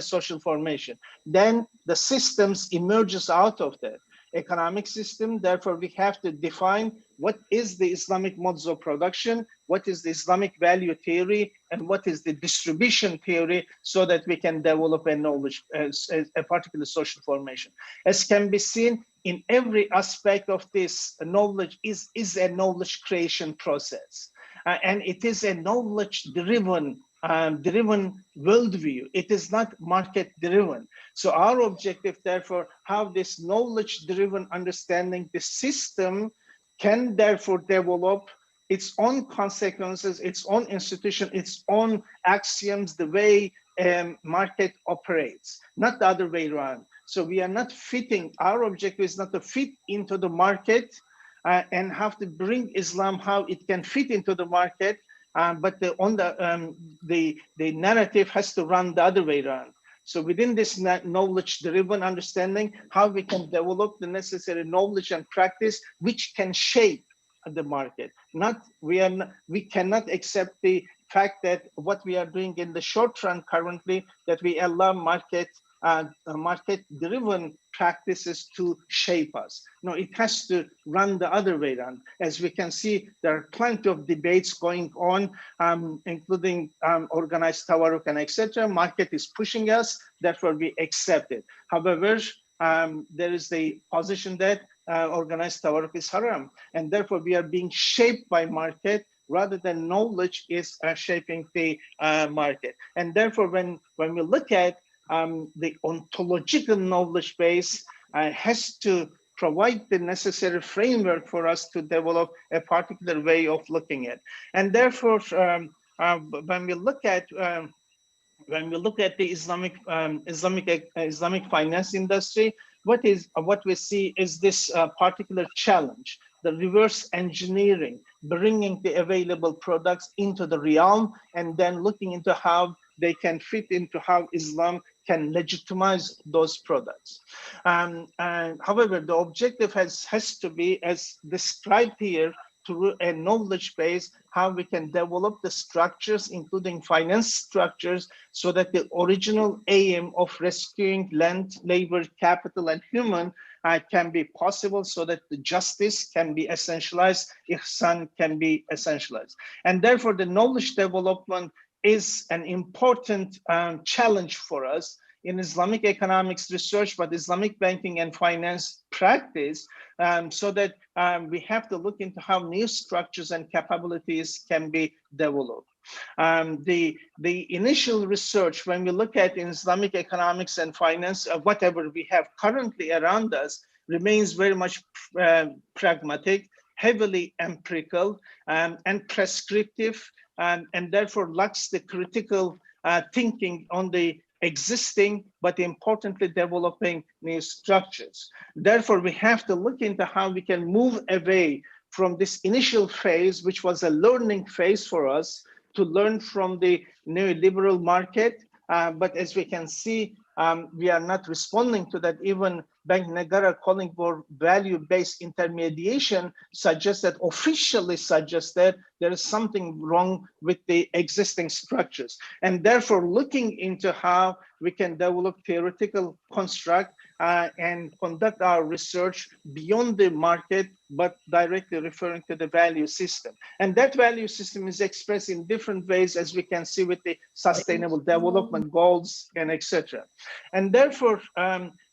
social formation. Then the systems emerges out of that economic system. Therefore, we have to define what is the Islamic modes of production, what is the Islamic value theory, and what is the distribution theory, so that we can develop a knowledge, a particular social formation. As can be seen, in every aspect of this, knowledge is a knowledge creation process. And it is a knowledge driven worldview. It is not market driven. So our objective, therefore, how this knowledge driven understanding the system can therefore develop its own consequences, its own institution, its own axioms, the way market operates, not the other way around. So we are not fitting, our objective is not to fit into the market and have to bring Islam how it can fit into the market, but the narrative has to run the other way around. So within this knowledge-driven understanding, how we can develop the necessary knowledge and practice which can shape the market. We cannot accept the fact that what we are doing in the short run currently, that we allow market-driven practices to shape us. No, it has to run the other way around. As we can see, there are plenty of debates going on, including organized tawarruk and etc. Market is pushing us, therefore we accept it. However, there is the position that organized tawarruk is haram, and therefore we are being shaped by market rather than knowledge is shaping the market. And therefore, when we look at the ontological knowledge base, has to provide the necessary framework for us to develop a particular way of looking at. And therefore, when we look at the Islamic finance industry, what we see is this particular challenge, the reverse engineering, bringing the available products into the realm and then looking into how they can fit into how Islam can legitimize those products. And however, the objective has to be, as described here, through a knowledge base, how we can develop the structures, including finance structures, so that the original aim of rescuing land, labor, capital, and human can be possible, so that the justice can be essentialized, ihsan can be essentialized. And therefore, the knowledge development is an important challenge for us in Islamic economics research, but Islamic banking and finance practice, so that we have to look into how new structures and capabilities can be developed. The initial research, when we look at in Islamic economics and finance, whatever we have currently around us, remains very much pragmatic, heavily empirical, and prescriptive, and therefore lacks the critical thinking on the existing, but importantly developing new structures. Therefore, we have to look into how we can move away from this initial phase, which was a learning phase for us, to learn from the neoliberal market. But as we can see, we are not responding to that. Even Bank Negara calling for value-based intermediation officially suggests that there is something wrong with the existing structures. And therefore, looking into how we can develop theoretical construct and conduct our research beyond the market, but directly referring to the value system. And that value system is expressed in different ways, as we can see with the sustainable development goals and etc. And therefore,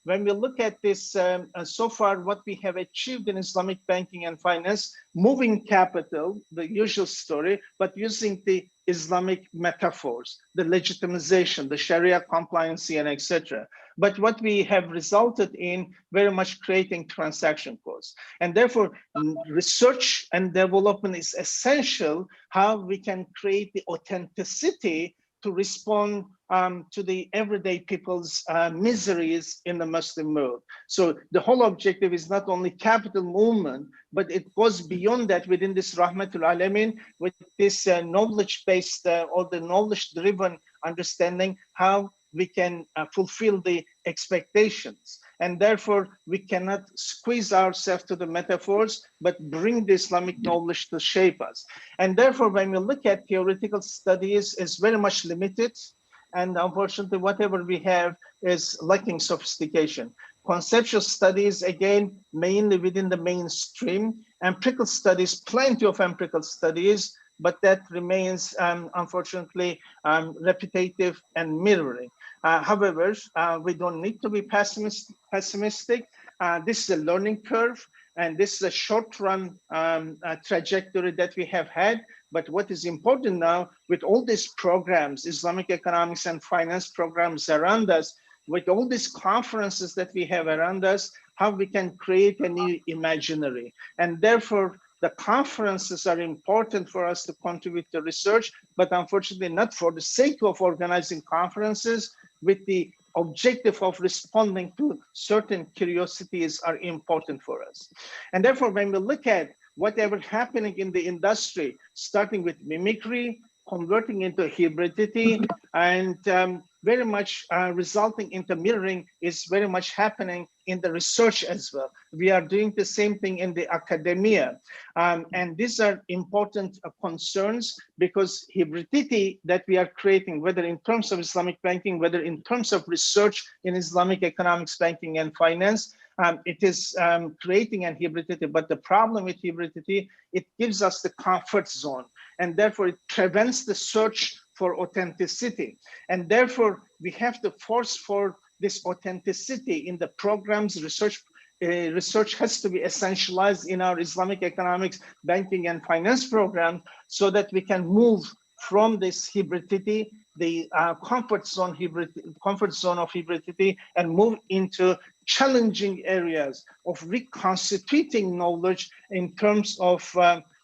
when we look at this, so far what we have achieved in Islamic banking and finance, moving capital, the usual story, but using the Islamic metaphors, the legitimization, the Sharia compliancy, and etc. But what we have resulted in very much creating transaction costs. And therefore, research and development is essential, how we can create the authenticity to respond to the everyday people's miseries in the Muslim world. So the whole objective is not only capital movement, but it goes beyond that within this Rahmatul Alamin, with this knowledge-based or the knowledge-driven understanding, how we can fulfill the expectations. And therefore, we cannot squeeze ourselves to the metaphors, but bring the Islamic knowledge to shape us. And therefore, when we look at theoretical studies, it's very much limited. And unfortunately, whatever we have is lacking sophistication. Conceptual studies, again, mainly within the mainstream. Empirical studies, plenty of empirical studies, but that remains, unfortunately, repetitive and mirroring. However, we don't need to be pessimistic. This is a learning curve, and this is a short-run trajectory that we have had. But what is important now, with all these programs, Islamic economics and finance programs around us, with all these conferences that we have around us, how we can create a new imaginary. And therefore, the conferences are important for us to contribute to research, but unfortunately not for the sake of organizing conferences, with the objective of responding to certain curiosities are important for us. And therefore, when we look at whatever happening in the industry, starting with mimicry, converting into hybridity, and very much resulting into mirroring, is very much happening in the research as well. We are doing the same thing in the academia. And these are important concerns, because hybridity that we are creating, whether in terms of Islamic banking, whether in terms of research in Islamic economics, banking, and finance, it is creating an hybridity. But the problem with hybridity, it gives us the comfort zone, and therefore it prevents the search for authenticity. And therefore, we have to force for this authenticity in the programs. Research has to be essentialized in our Islamic economics, banking, and finance program, so that we can move from this hybridity, the comfort zone of hybridity, and move into challenging areas of reconstituting knowledge in terms of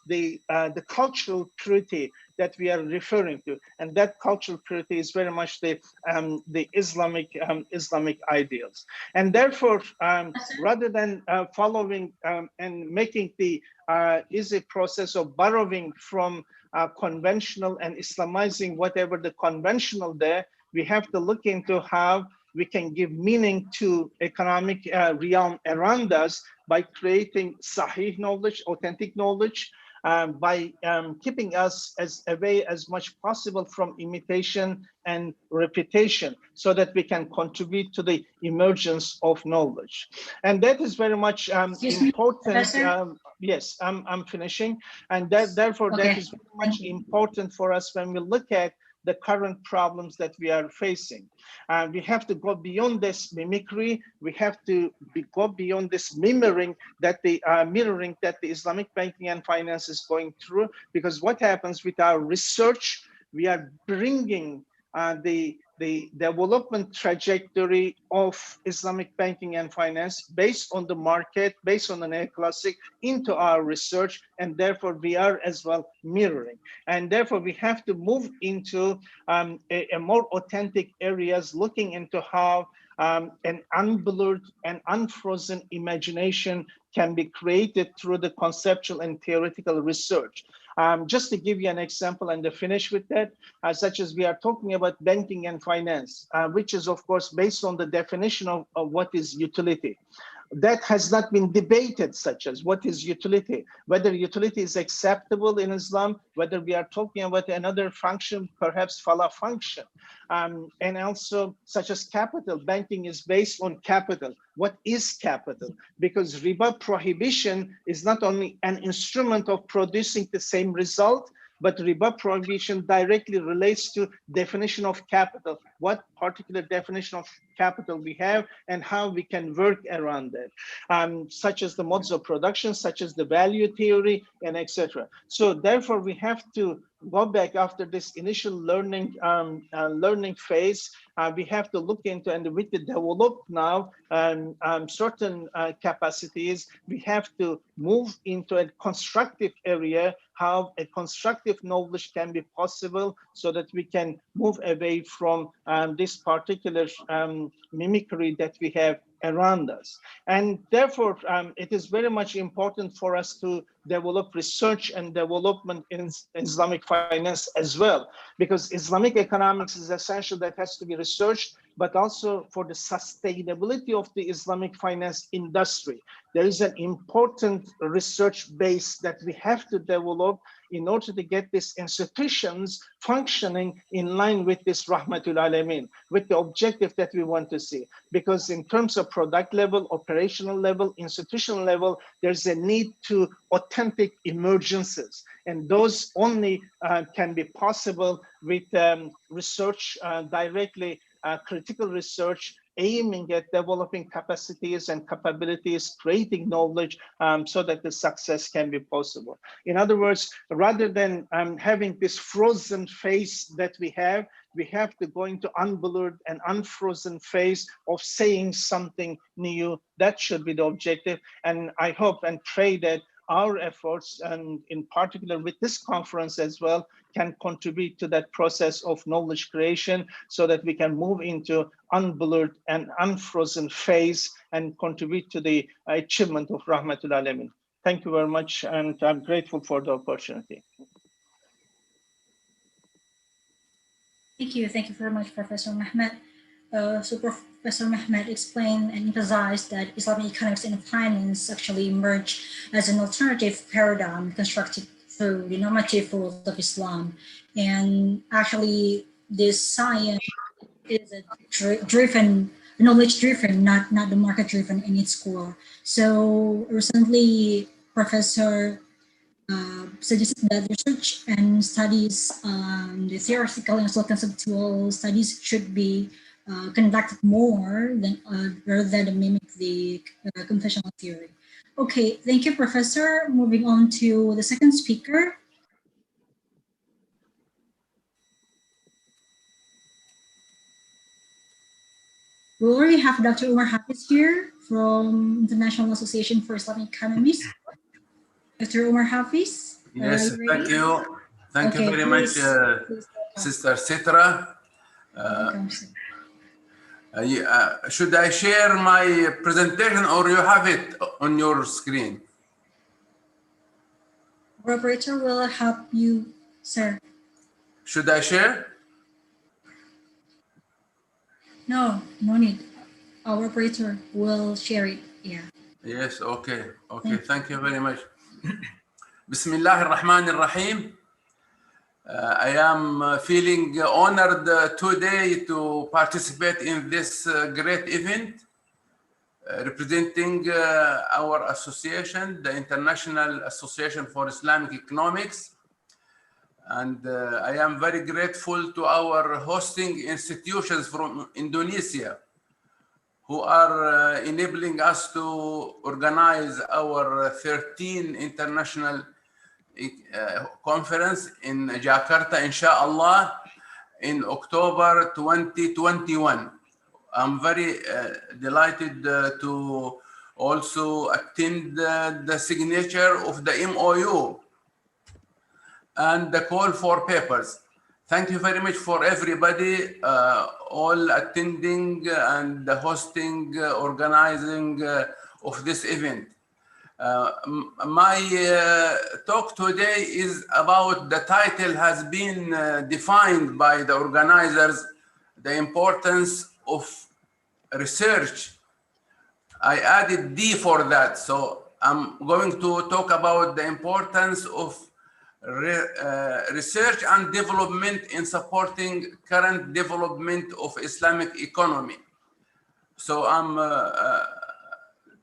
the cultural purity that we are referring to, and that cultural purity is very much the Islamic ideals. And therefore, rather than following and making the easy process of borrowing from conventional and Islamizing whatever the conventional there, we have to look into how we can give meaning to economic realm around us by creating sahih knowledge, authentic knowledge, by keeping us away as much possible from imitation and repetition, so that we can contribute to the emergence of knowledge. And that is very much important. Yes, I'm finishing. And therefore, Okay. that is very much important for us when we look at the current problems that we are facing. We have to go beyond this mimicry. We have to go beyond this mirroring that the Islamic banking and finance is going through. Because what happens with our research, we are bringing the development trajectory of Islamic banking and finance based on the market, based on the neoclassic, into our research, and therefore we are as well mirroring. And therefore we have to move into a more authentic areas, looking into how an unblurred and unfrozen imagination can be created through the conceptual and theoretical research. Just to give you an example and to finish with that, such as we are talking about banking and finance, which is of course based on the definition of what is utility. That has not been debated, such as what is utility, whether utility is acceptable in Islam, whether we are talking about another function, perhaps fala function, and also such as capital. Banking is based on capital. What is capital? Because riba prohibition is not only an instrument of producing the same result, but riba prohibition directly relates to definition of capital, what particular definition of capital we have and how we can work around it, such as the modes of production, such as the value theory, and etc. So therefore, we have to go back after this initial learning phase. We have to look into, and with the developed now certain capacities, we have to move into a constructive area, how a constructive knowledge can be possible, so that we can move away from this particular mimicry that we have around us. And therefore, it is very much important for us to develop research and development in Islamic finance as well, because Islamic economics is essential, that has to be researched, but also for the sustainability of the Islamic finance industry. There is an important research base that we have to develop in order to get these institutions functioning in line with this Rahmatul Alamin, with the objective that we want to see. Because in terms of product level, operational level, institutional level, there's a need to authentic emergences. And those only can be possible with research directly, critical research, aiming at developing capacities and capabilities, creating knowledge, so that the success can be possible. In other words, rather than having this frozen phase that we have to go into unblurred and unfrozen phase of saying something new. That should be the objective. And I hope and pray that our efforts, and in particular with this conference as well, can contribute to that process of knowledge creation, so that we can move into unblurred and unfrozen phase and contribute to the achievement of Rahmatul Alamin. Thank you very much, and I'm grateful for the opportunity. Thank you very much, Professor Mehmet. So Professor Mehmet explained and emphasized that Islamic economics and finance actually emerge as an alternative paradigm constructed through the normative rules of Islam. And actually, this science is a knowledge-driven, not the market-driven in its core. So recently, Professor suggested that research and studies, the theoretical and also conceptual studies, should be conducted more than rather than mimic the conventional theory. Okay, thank you, Professor. Moving on to the second speaker. We already have Dr. Umar Hafiz here from International Association for Islamic Economists. Dr. Umar Hafiz, yes, thank you. Thank you very much, please Sister Sitra. welcome, sir. Should I share my presentation or you have it on your screen? Our operator will help you, sir. Should I share? No, no need. Our operator will share it. Yeah. Yes, okay. Okay, thank you very much. Bismillah ar-Rahman ar-Rahim. I am feeling honored today to participate in this great event representing our association, the International Association for Islamic Economics. And I am very grateful to our hosting institutions from Indonesia who are enabling us to organize our 13th international conference in Jakarta, inshallah, in October 2021. I'm very delighted to also attend the signature of the MOU and the call for papers. Thank you very much for everybody, all attending and hosting, organizing of this event. My talk today is about, the title has been defined by the organizers, the importance of research. I added D for that. So I'm going to talk about the importance of research and development in supporting current development of Islamic economy. So I'm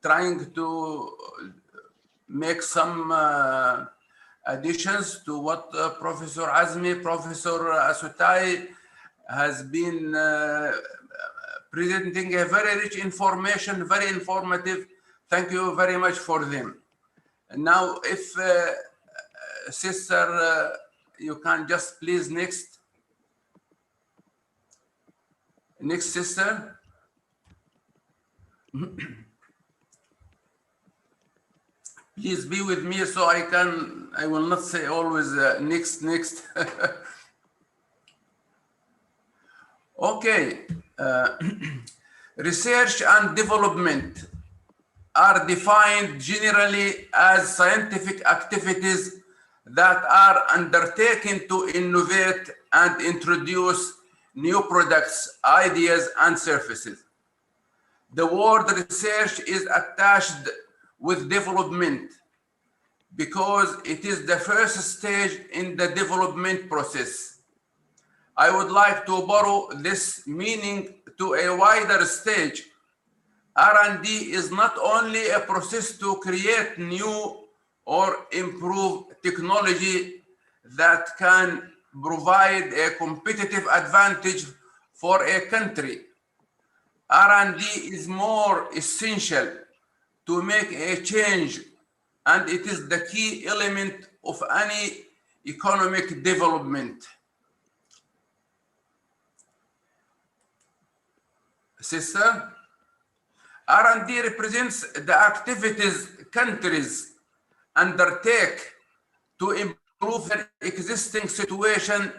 trying to make some additions to what Professor Azmi, Professor Asutai has been presenting a very rich information, very informative. Thank you very much for them. And now, if Sister, you can just please next. Next, Sister. Please be with me so I will not say always next. Okay. Research and development are defined generally as scientific activities that are undertaken to innovate and introduce new products, ideas, and services. The word research is attached with development because it is the first stage in the development process. I would like to borrow this meaning to a wider stage. R&D is not only a process to create new or improve technology that can provide a competitive advantage for a country. R&D is more essential to make a change, and it is the key element of any economic development. Sister, R&D represents the activities countries undertake to improve their existing situation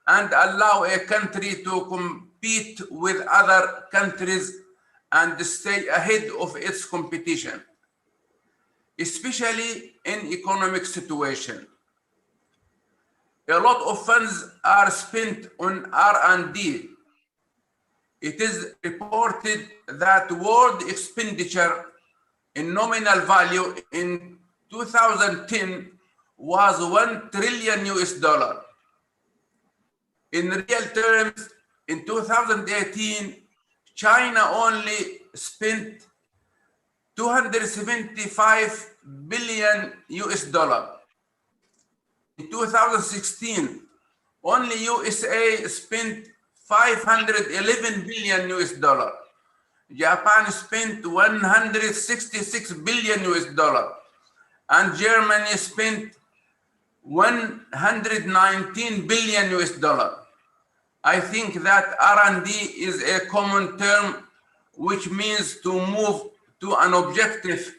and allow a country to compete with other countries and stay ahead of its competition, especially in economic situation. A lot of funds are spent on R&D. It is reported that world expenditure in nominal value in 2010 was $1 trillion. In real terms, in 2018, China only spent $275 billion. In 2016, only USA spent $511 billion. Japan spent $166 billion. And Germany spent $119 billion. I think that R&D is a common term which means to move to an objective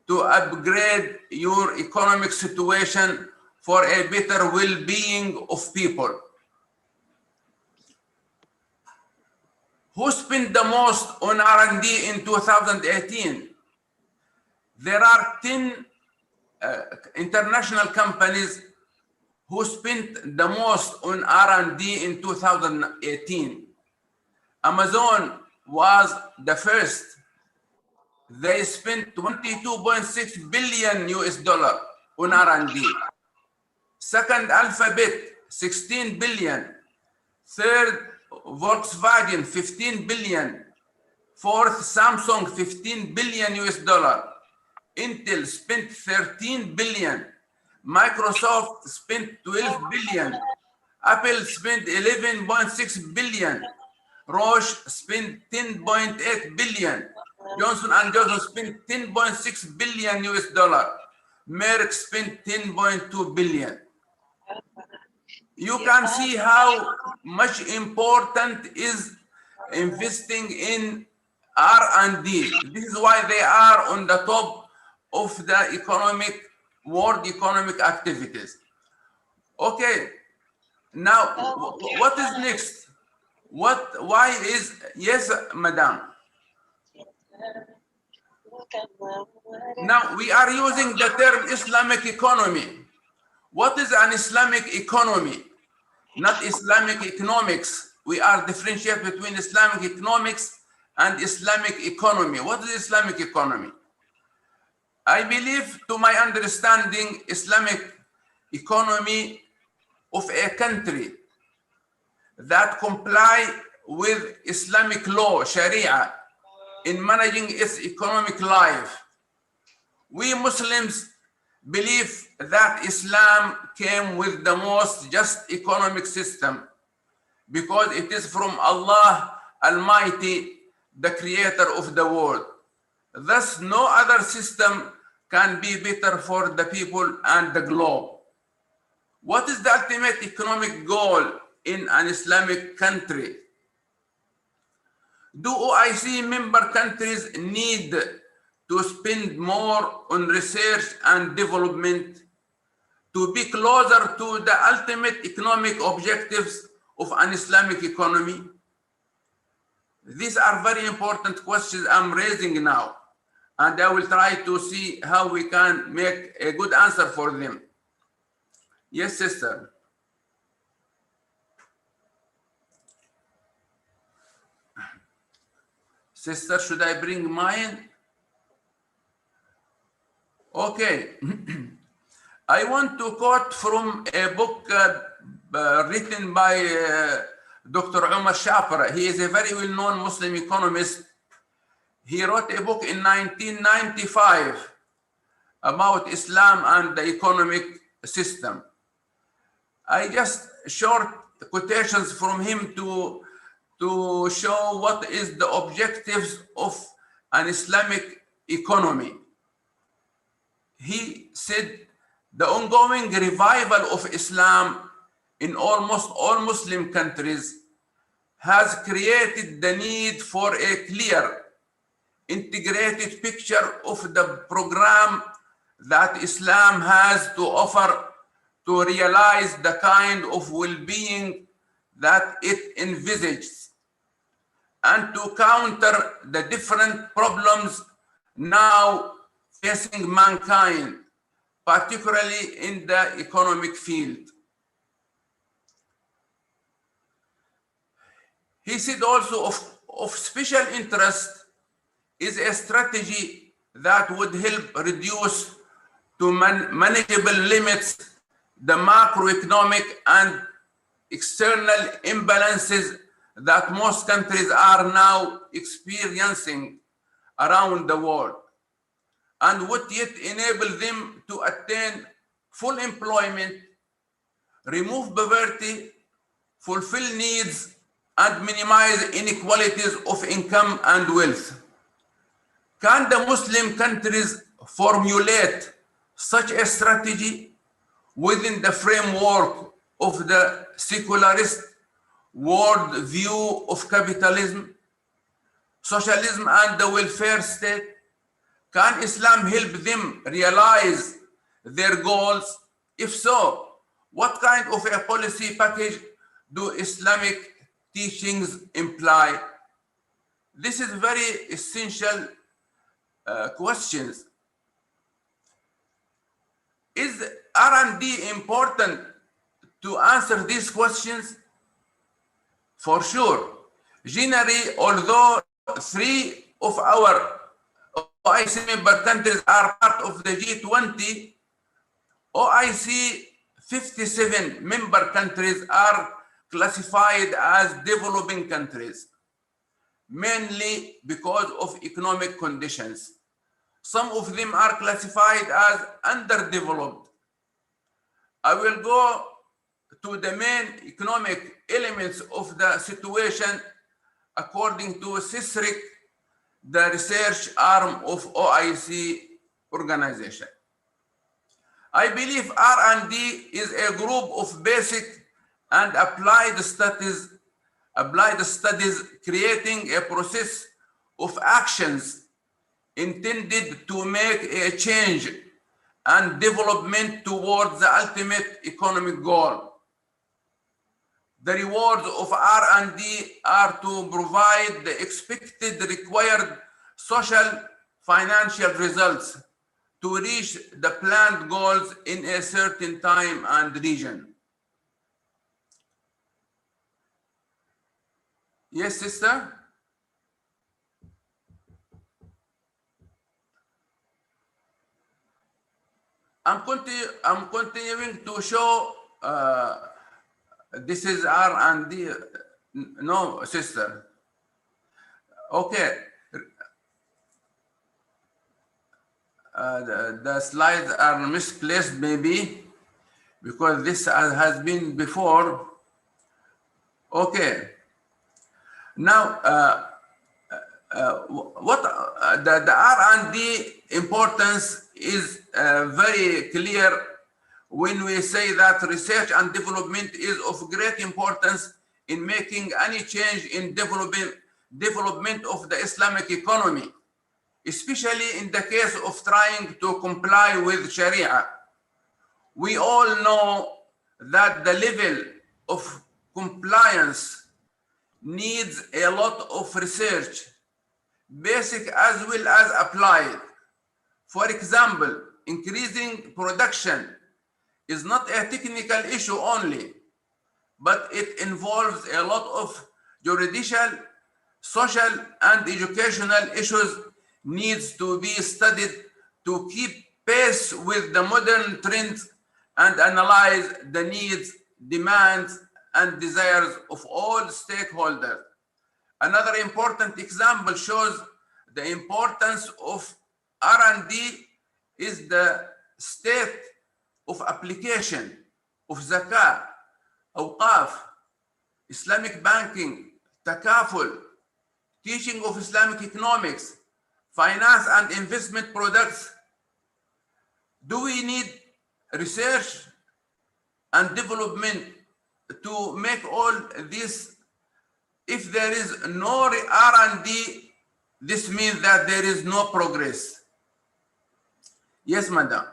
to upgrade your economic situation for a better well-being of people. Who spent the most on R&D in 2018? There are 10 international companies who spent the most on R&D in 2018. Amazon was the first. They spent 22.6 billion US dollar on R&D. Second, Alphabet, 16 billion. Third, Volkswagen, 15 billion. Fourth, Samsung, 15 billion US dollar. Intel spent 13 billion. Microsoft spent 12 billion. Apple spent 11.6 billion. Roche spent 10.8 billion. Johnson & Johnson spent 10.6 billion US dollar. Merck spent 10.2 billion. You can see how much important is investing in R&D. This is why they are on the top of the world economic activities. Okay, now what is next? Why is, yes, madam. Now we are using the term Islamic economy. What is an Islamic economy? Not Islamic economics. We are differentiating between Islamic economics and Islamic economy. What is Islamic economy? I believe, to my understanding, Islamic economy of a country that comply with Islamic law, Sharia, in managing its economic life. We Muslims believe that Islam came with the most just economic system because it is from Allah Almighty, the creator of the world. Thus, no other system can be better for the people and the globe. What is the ultimate economic goal in an Islamic country? Do OIC member countries need to spend more on research and development to be closer to the ultimate economic objectives of an Islamic economy? These are very important questions I'm raising now, and I will try to see how we can make a good answer for them. Yes, sister. Sister, should I bring mine? Okay. I want to quote from a book written by Dr. Umar Shafra. He is a very well-known Muslim economist. He wrote a book in 1995 about Islam and the economic system. I just short quotations from him to show what is the objectives of an Islamic economy. He said, the ongoing revival of Islam in almost all Muslim countries has created the need for a clear, integrated picture of the program that Islam has to offer to realize the kind of well-being that it envisages and to counter the different problems now facing mankind, particularly in the economic field. He said also of special interest is a strategy that would help reduce to manageable limits the macroeconomic and external imbalances that most countries are now experiencing around the world, and would yet enable them to attain full employment, remove poverty, fulfill needs, and minimize inequalities of income and wealth. Can the Muslim countries formulate such a strategy within the framework of the secularist world view of capitalism? socialism and the welfare state? Can Islam help them realize their goals? If so, what kind of a policy package do Islamic teachings imply? This is very essential questions. Is R&D important to answer these questions? For sure. Generally, although 3 of our OIC member countries are part of the G20, OIC 57 member countries are classified as developing countries, mainly because of economic conditions. Some of them are classified as underdeveloped. I will go to the main economic elements of the situation according to CISRIC, the research arm of OIC organization. I believe R&D is a group of basic and applied studies creating a process of actions intended to make a change and development towards the ultimate economic goal. The rewards of R&D are to provide the expected required social financial results to reach the planned goals in a certain time and region. Yes, sister? I'm continuing to show this is R&D. No, sister. Okay. The slides are misplaced maybe because this has been before. Okay. Now, what the R&D importance is very clear when we say that research and development is of great importance in making any change in development of the Islamic economy, especially in the case of trying to comply with Sharia. We all know that the level of compliance needs a lot of research, basic as well as applied. For example, increasing production is not a technical issue only, but it involves a lot of judicial, social, and educational issues needs to be studied to keep pace with the modern trends and analyze the needs, demands, and desires of all stakeholders. Another important example shows the importance of R&D is the state of application of zakah, awqaf, Islamic banking, takaful, teaching of Islamic economics, finance and investment products. Do we need research and development to make all this? If there is no R&D, this means that there is no progress. Yes, madam.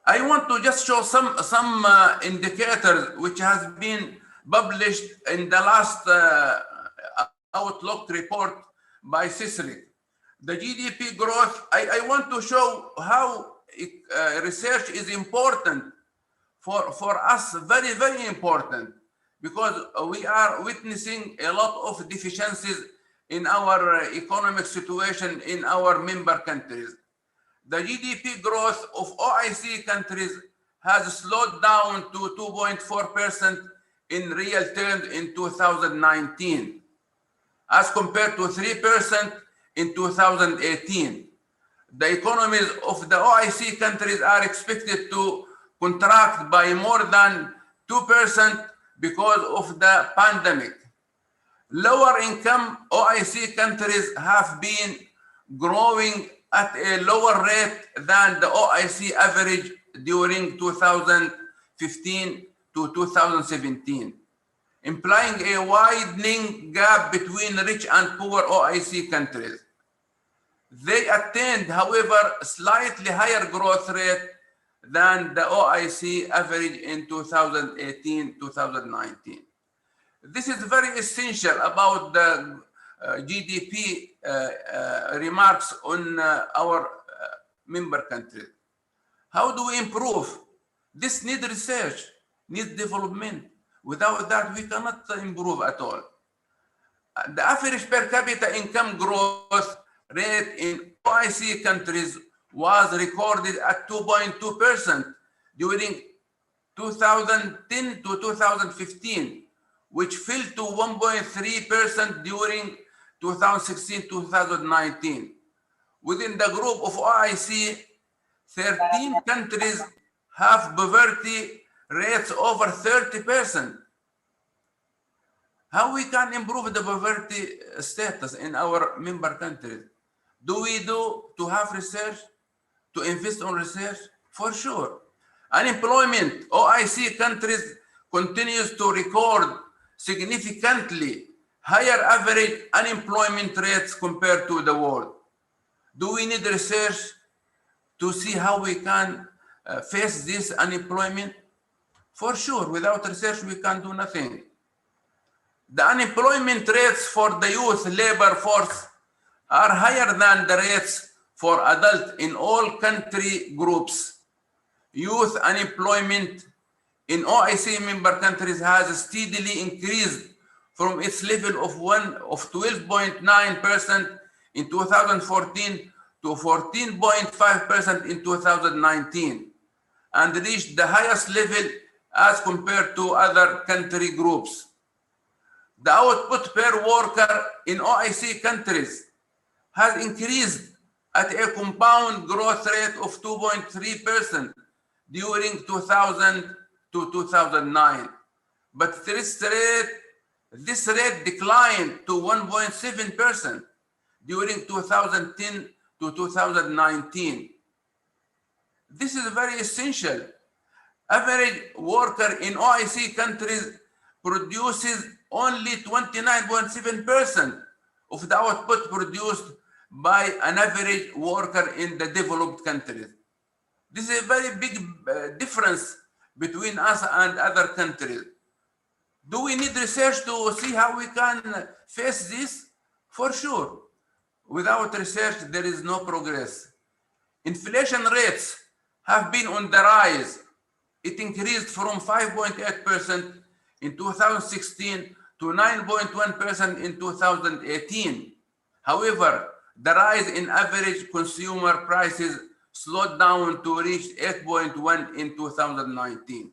I want to just show some indicators which has been published in the last Outlook report by CISRIC. The GDP growth, I want to show how research is important for us, very, very important, because we are witnessing a lot of deficiencies in our economic situation in our member countries. The GDP growth of OIC countries has slowed down to 2.4% in real terms in 2019, as compared to 3% in 2018. The economies of the OIC countries are expected to contract by more than 2% because of the pandemic. Lower income OIC countries have been growing at a lower rate than the OIC average during 2015 to 2017. implying a widening gap between rich and poor OIC countries. They attained, however, slightly higher growth rate than the OIC average in 2018-2019. This is very essential about the GDP remarks on our member countries. How do we improve? This needs research, needs development. Without that, we cannot improve at all. The average per capita income growth rate in OIC countries was recorded at 2.2% during 2010 to 2015, which fell to 1.3% during 2016-2019. Within the group of OIC, 13 countries have poverty rates over 30%. How we can improve the poverty status in our member countries? Do we to have research, to invest on research? For sure. Unemployment, OIC countries continues to record significantly higher average unemployment rates compared to the world. Do we need research to see how we can face this unemployment? For sure, without research we can do nothing. The unemployment rates for the youth labor force are higher than the rates for adults in all country groups. Youth unemployment in OIC member countries has steadily increased from its level of 12.9% in 2014 to 14.5% in 2019, and reached the highest level as compared to other country groups. The output per worker in OIC countries has increased at a compound growth rate of 2.3% during 2000 to 2009. But this rate declined to 1.7% during 2010 to 2019. This is very essential. Average worker in OIC countries produces only 29.7% of the output produced by an average worker in the developed countries. This is a very big difference between us and other countries. Do we need research to see how we can face this? For sure. Without research, there is no progress. Inflation rates have been on the rise. It increased from 5.8% in 2016 to 9.1% in 2018. However, the rise in average consumer prices slowed down to reach 8.1 in 2019.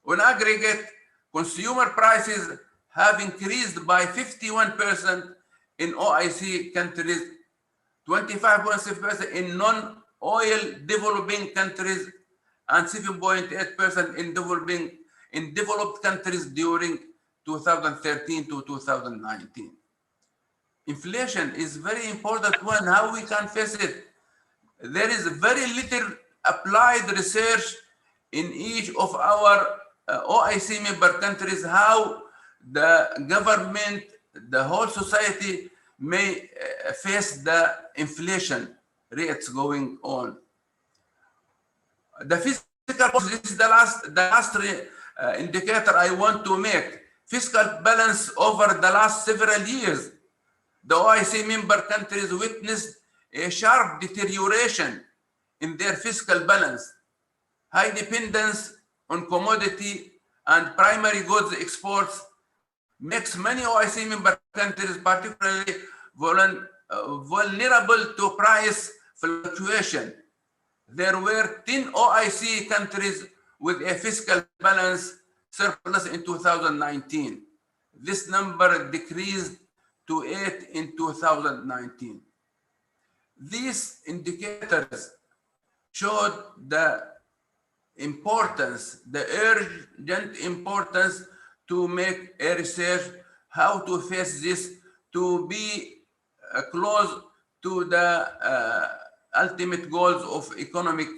On aggregate, consumer prices have increased by 51% in OIC countries, 25.6% in non-oil developing countries, and 7.8% in developed countries during 2013 to 2019. Inflation is very important one. How we can face it? There is very little applied research in each of our OIC member countries how the government, the whole society may face the inflation rates going on. The fiscal, this is the last indicator I want to make. Fiscal balance over the last several years, the OIC member countries witnessed a sharp deterioration in their fiscal balance. High dependence on commodity and primary goods exports makes many OIC member countries particularly vulnerable to price fluctuation. There were 10 OIC countries with a fiscal balance surplus in 2019. This number decreased to 8 in 2019. These indicators showed the importance, the urgent importance to make a research how to face this, to be close to the ultimate goals of economic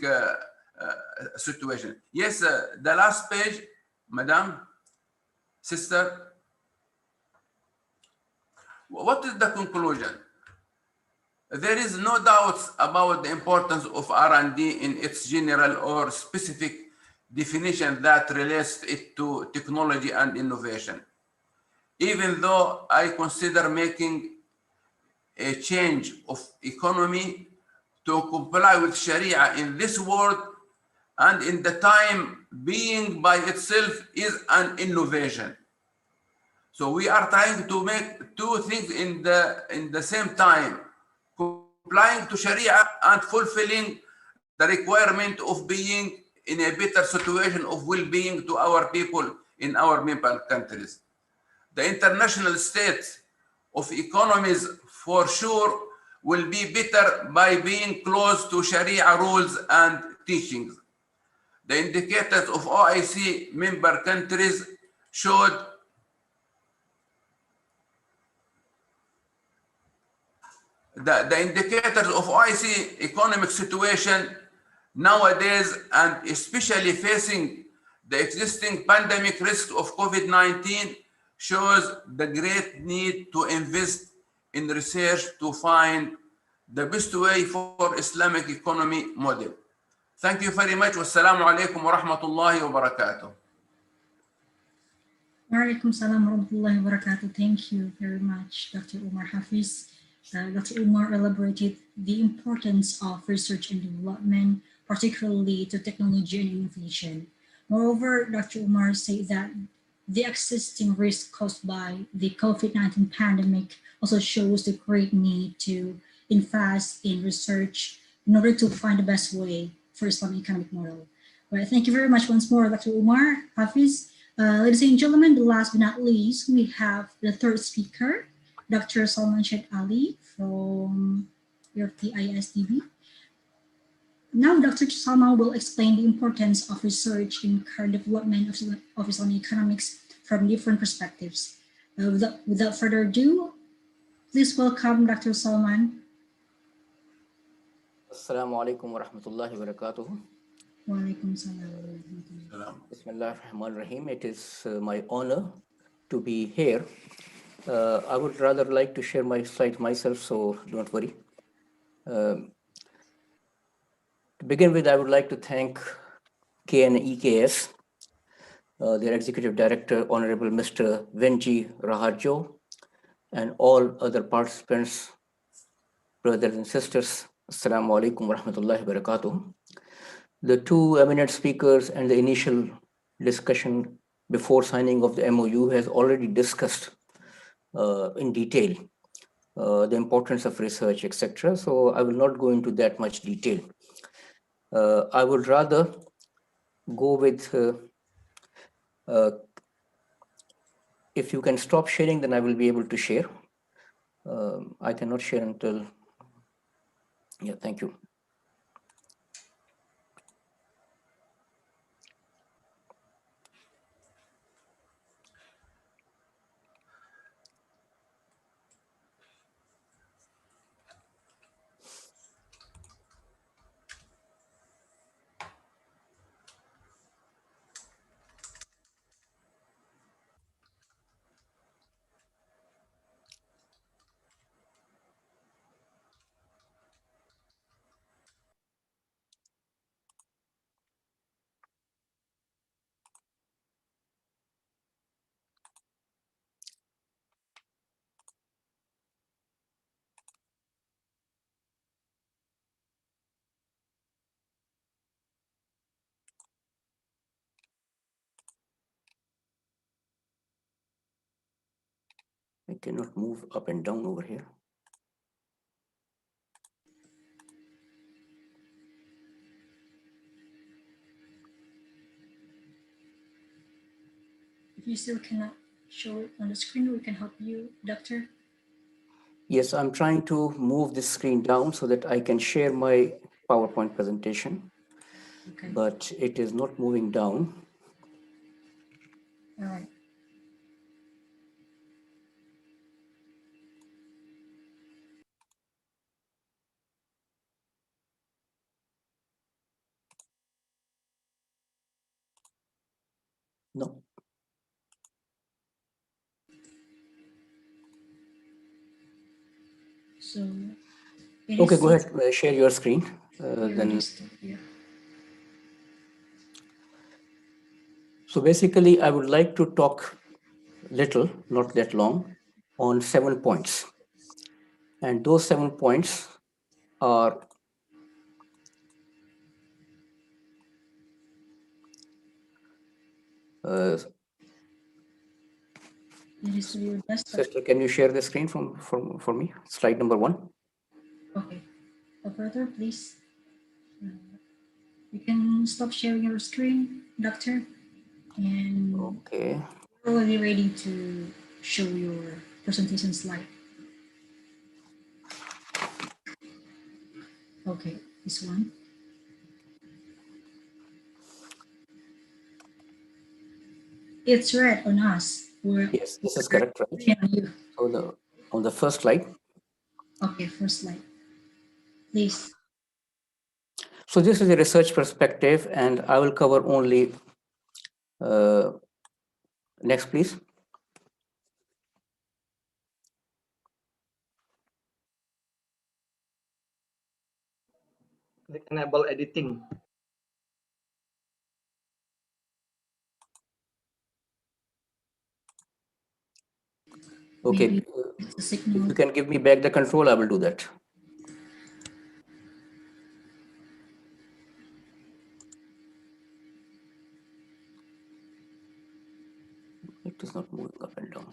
situation. Yes, the last page, Madam, Sister. What is the conclusion? There is no doubt about the importance of R&D in its general or specific definition that relates it to technology and innovation. Even though I consider making a change of economy to comply with Sharia in this world and in the time being by itself is an innovation. So we are trying to make two things in the same time, complying to Sharia and fulfilling the requirement of being in a better situation of well-being to our people in our member countries. The international state of economies for sure will be better by being close to Sharia rules and teachings. The indicators of OIC member countries showed the indicators of OIC economic situation nowadays, and especially facing the existing pandemic risk of COVID-19, shows the great need to invest in research to find the best way for Islamic economy model. Thank you very much. Wassalamu alaikum wa rahmatullahi wa barakatuh. Walaikum salam warahmatullahi wabarakatuh. Thank you very much, Dr. Umar Hafiz. Dr. Umar elaborated the importance of research and development, particularly to technology and innovation. Moreover, Dr. Umar said that the existing risk caused by the COVID-19 pandemic also shows the great need to invest in research in order to find the best way for Islamic economic model. Well, thank you very much once more, Dr. Umar Hafiz. Ladies and gentlemen, last but not least, we have the third speaker, Dr. Salman Sheikh Ali from ISDB. Now, Dr. Salman will explain the importance of research in current development of Islamic economics from different perspectives. Without further ado, please welcome Dr. Salman. Assalamu alaikum wa rahmatullahi wa barakatuh. Wa alaikum salam. Bismillah ar-Rahman ar-Rahim. It is my honor to be here. I would rather like to share my slides myself, so don't worry. To begin with, I would like to thank KNEKS, their Executive Director, Honorable Mr. Venji Raharjo, and all other participants, brothers and sisters. Assalamu alaikum wa rahmatullahi wa barakatuh. The two eminent speakers and the initial discussion before signing of the MOU has already discussed in detail the importance of research, etc. So I will not go into that much detail. I would rather go with, if you can stop sharing, then I will be able to share. I cannot share until, yeah, thank you. I cannot move up and down over here. If you still cannot show it on the screen, we can help you, Doctor. Yes, I'm trying to move this screen down so that I can share my PowerPoint presentation, Okay. but it is not moving down. All right. No. So it Okay, is go ahead, share your screen. Then, yeah. so basically, I would like to talk little, not that long, on 7 points. And those 7 points are Sister, can you share the screen for me? Slide number 1. Okay. Operator, please. You can stop sharing your screen, Doctor. And okay, we'll be ready to show your presentation slide. Okay, this one. It's red on us. Yes, this is correct, right? So on the first slide. Okay, first slide, please. So this is a research perspective, and I will cover only, next please. Enable editing. Okay, if you can give me back the control, I will do that. It is not moving up and down.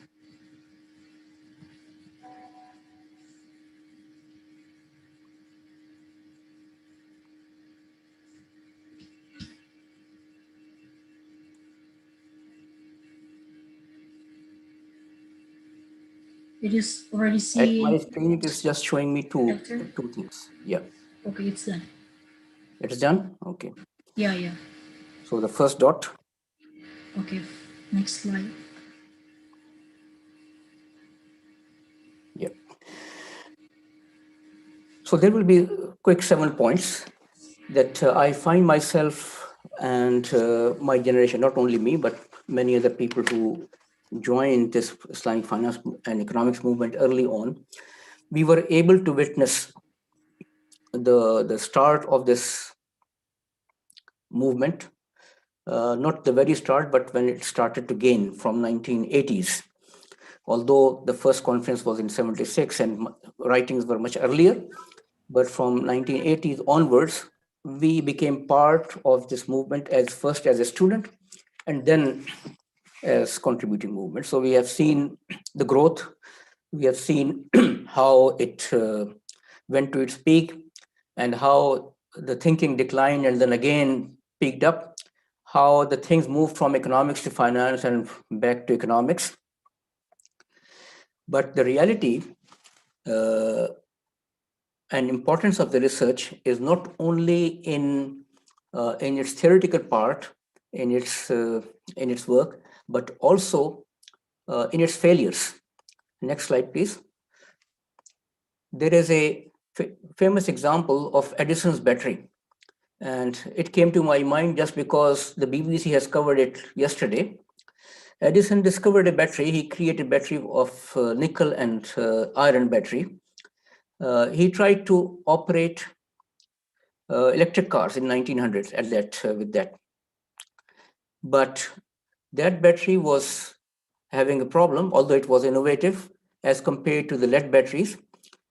It is already seen. At my screen, it is just showing me two things. Yeah. Okay, it's done. It is done? Okay. Yeah. So the first dot. Okay, next slide. Yeah. So there will be quick 7 points that I find myself and my generation, not only me, but many other people who joined this Islamic finance and economics movement early on, we were able to witness the start of this movement, not the very start, but when it started to gain from 1980s. Although the first conference was in 76 and writings were much earlier, but from 1980s onwards, we became part of this movement first as a student and then as contributing movement. So we have seen the growth, we have seen how it went to its peak and how the thinking declined and then again peaked up, how the things moved from economics to finance and back to economics. But the reality and importance of the research is not only in its theoretical part, in its work, but also in its failures. Next slide, please. There is a famous example of Edison's battery, and it came to my mind just because the BBC has covered it yesterday. Edison discovered a battery. He created a battery of nickel and iron battery. He tried to operate electric cars in 1900s with that. But that battery was having a problem, although it was innovative as compared to the lead batteries,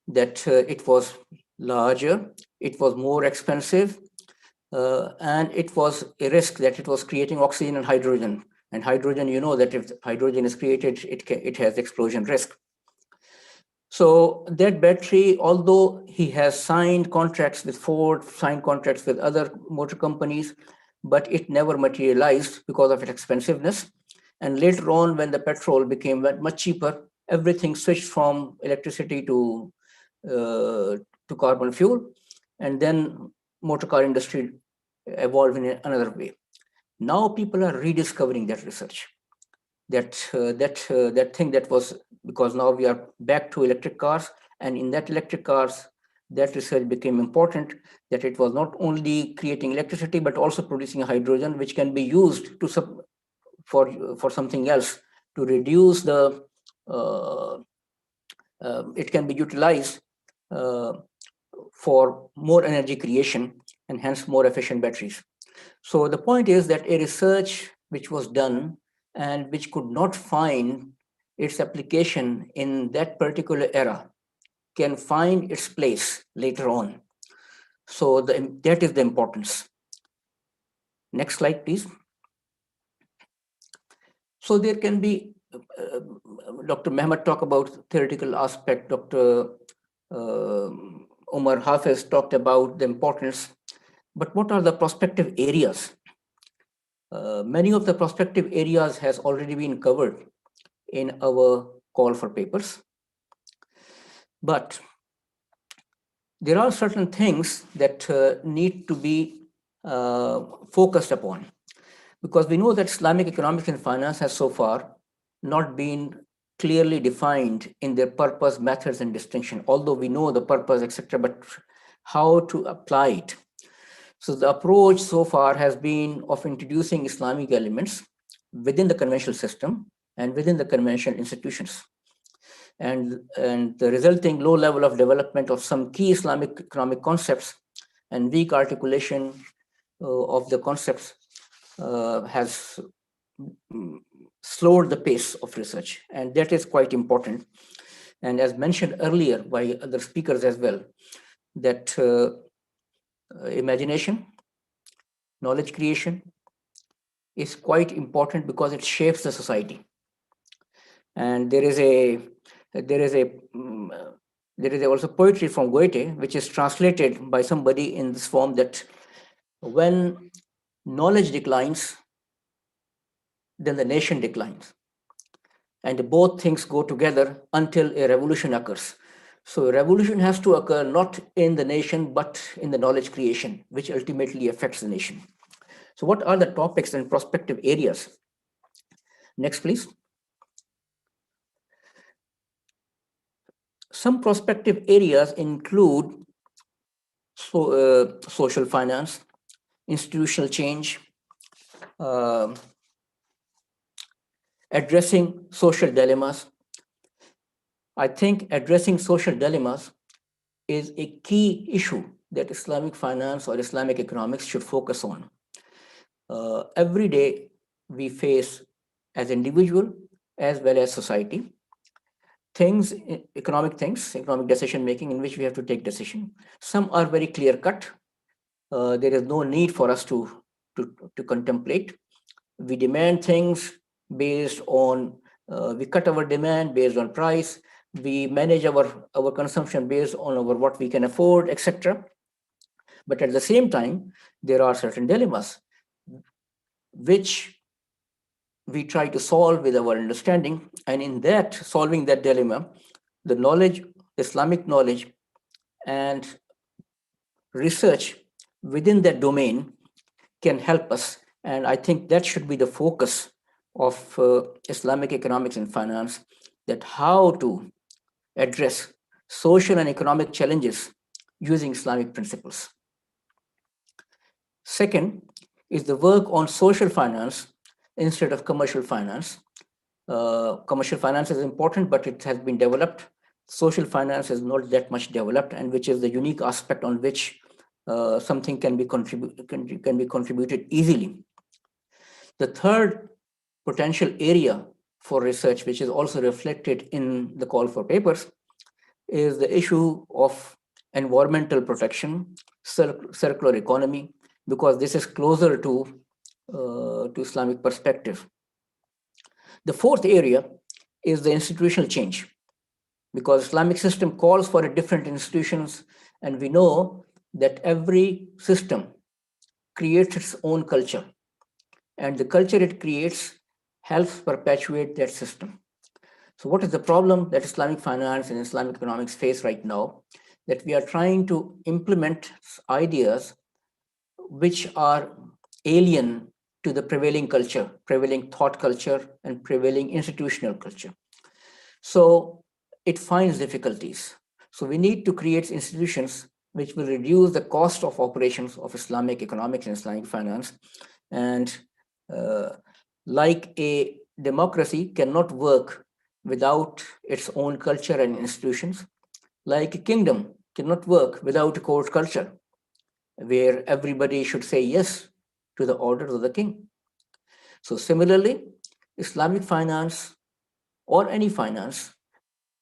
that it was larger, it was more expensive, and it was a risk that it was creating oxygen and hydrogen. And hydrogen, you know that if hydrogen is created, it has explosion risk. So that battery, although he has signed contracts with Ford, signed contracts with other motor companies, but it never materialized because of its expensiveness. And later on, when the petrol became much cheaper, everything switched from electricity to carbon fuel. And then motor car industry evolved in another way. Now people are rediscovering that research. That thing that was, because now we are back to electric cars, and in that electric cars, that research became important, that it was not only creating electricity, but also producing hydrogen, which can be used to for something else, to reduce the, it can be utilized for more energy creation and hence more efficient batteries. So the point is that a research which was done and which could not find its application in that particular era can find its place later on. So that is the importance. Next slide, please. So there can be, Dr. Mehmet talked about theoretical aspect, Dr. Umar Hafiz talked about the importance, but what are the prospective areas? Many of the prospective areas has already been covered in our call for papers, but there are certain things that need to be focused upon, because we know that Islamic economics and finance has so far not been clearly defined in their purpose, methods, and distinction, although we know the purpose, etc., but how to apply it. So the approach so far has been of introducing Islamic elements within the conventional system and within the conventional institutions. And the resulting low level of development of some key Islamic economic concepts and weak articulation of the concepts has slowed the pace of research, and that is quite important. And as mentioned earlier by other speakers as well, that imagination, knowledge creation is quite important because it shapes the society. And there is also poetry from Goethe, which is translated by somebody in this form, that when knowledge declines, then the nation declines. And both things go together until a revolution occurs. So a revolution has to occur not in the nation, but in the knowledge creation, which ultimately affects the nation. So what are the topics and prospective areas? Next, please. Some prospective areas include social finance, institutional change, addressing social dilemmas. I think addressing social dilemmas is a key issue that Islamic finance or Islamic economics should focus on. Every day we face, as individual as well as society, economic decision making in which we have to take decision. Some are very clear cut. There is no need for us to contemplate. We demand things based on, we cut our demand based on price. We manage our consumption based on what we can afford, etc. But at the same time, there are certain dilemmas which we try to solve with our understanding. And in that, solving that dilemma, the knowledge, Islamic knowledge and research within that domain can help us. And I think that should be the focus of Islamic economics and finance, that how to address social and economic challenges using Islamic principles. Second is the work on social finance instead of commercial finance. Commercial finance is important, but it has been developed. Social finance is not that much developed, and which is the unique aspect on which something can be contributed easily. The third potential area for research, which is also reflected in the call for papers, is the issue of environmental protection, circular economy, because this is closer to Islamic perspective. The fourth area is the institutional change, because Islamic system calls for different institutions, and we know that every system creates its own culture, and the culture it creates helps perpetuate that system. So what is the problem that Islamic finance and Islamic economics face right now? That we are trying to implement ideas which are alien to the prevailing culture, prevailing thought culture, and prevailing institutional culture. So it finds difficulties. So we need to create institutions which will reduce the cost of operations of Islamic economics and Islamic finance. And like a democracy cannot work without its own culture and institutions, Like a kingdom cannot work without a court culture, where everybody should say yes to the orders of the king. So similarly, Islamic finance or any finance,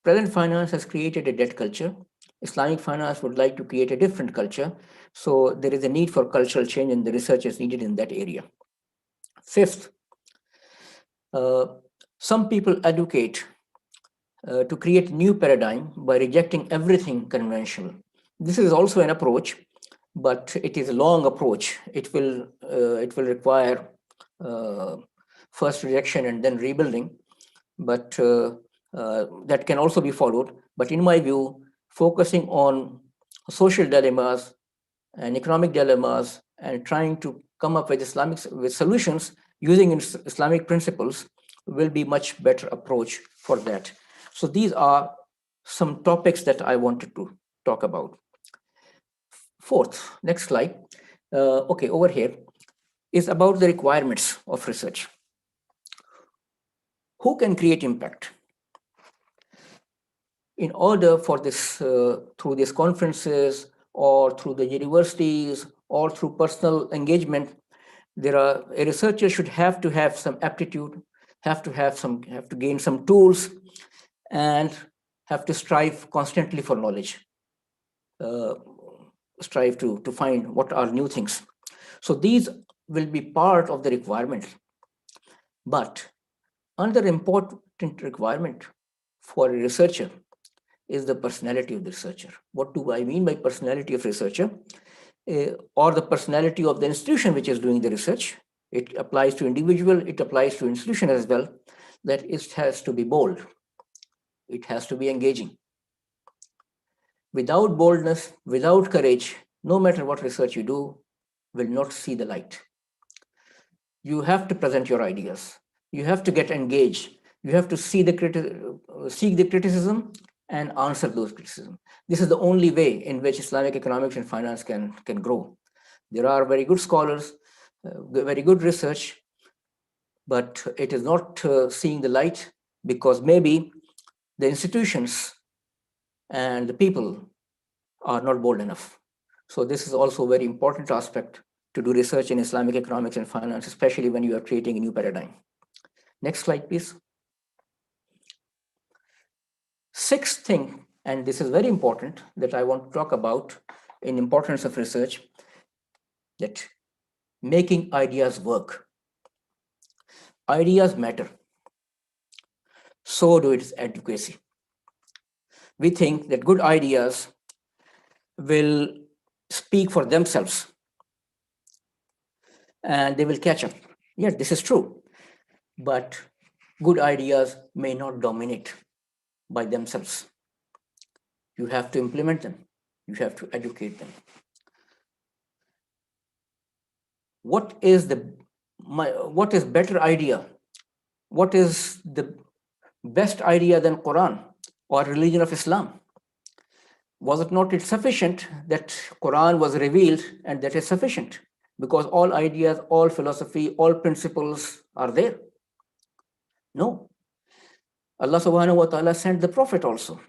present finance has created a debt culture. Islamic finance would like to create a different culture. So there is a need for cultural change, and the research is needed in that area. Fifth, some people advocate to create a new paradigm by rejecting everything conventional. This is also an approach, but it is a long approach. It will require first rejection and then rebuilding, but that can also be followed. But in my view, focusing on social dilemmas and economic dilemmas and trying to come up with solutions using Islamic principles will be much better approach for that. So these are some topics that I wanted to talk about. Fourth, next slide. Okay, over here is about the requirements of research. Who can create impact? In order for this, through these conferences or through the universities or through personal engagement, a researcher should have to have some aptitude, have to gain some tools, and have to strive constantly for knowledge, strive to find what are new things. So these will be part of the requirement. But another important requirement for a researcher is the personality of the researcher. What do I mean by personality of researcher? Or the personality of the institution which is doing the research. It applies to individual, it applies to institution as well, that it has to be bold. It has to be engaging. Without boldness, without courage, no matter what research you do, will not see the light. You have to present your ideas. You have to get engaged. You have to seek the criticism and answer those criticisms. This is the only way in which Islamic economics and finance can grow. There are very good scholars, very good research, but it is not seeing the light because maybe the institutions and the people are not bold enough. So this is also a very important aspect to do research in Islamic economics and finance, especially when you are creating a new paradigm. Next slide, please. Sixth thing, and this is very important, that I want to talk about in importance of research, that making ideas work. Ideas matter. So do its advocacy. We think that good ideas will speak for themselves and they will catch up. Yes, this is true. But good ideas may not dominate by themselves. You have to implement them. You have to educate them. What is better idea? What is the best idea than Quran or religion of Islam? Was it not sufficient that Quran was revealed and that is sufficient? Because all ideas, all philosophy, all principles are there. No. Allah subhanahu wa ta'ala sent the Prophet also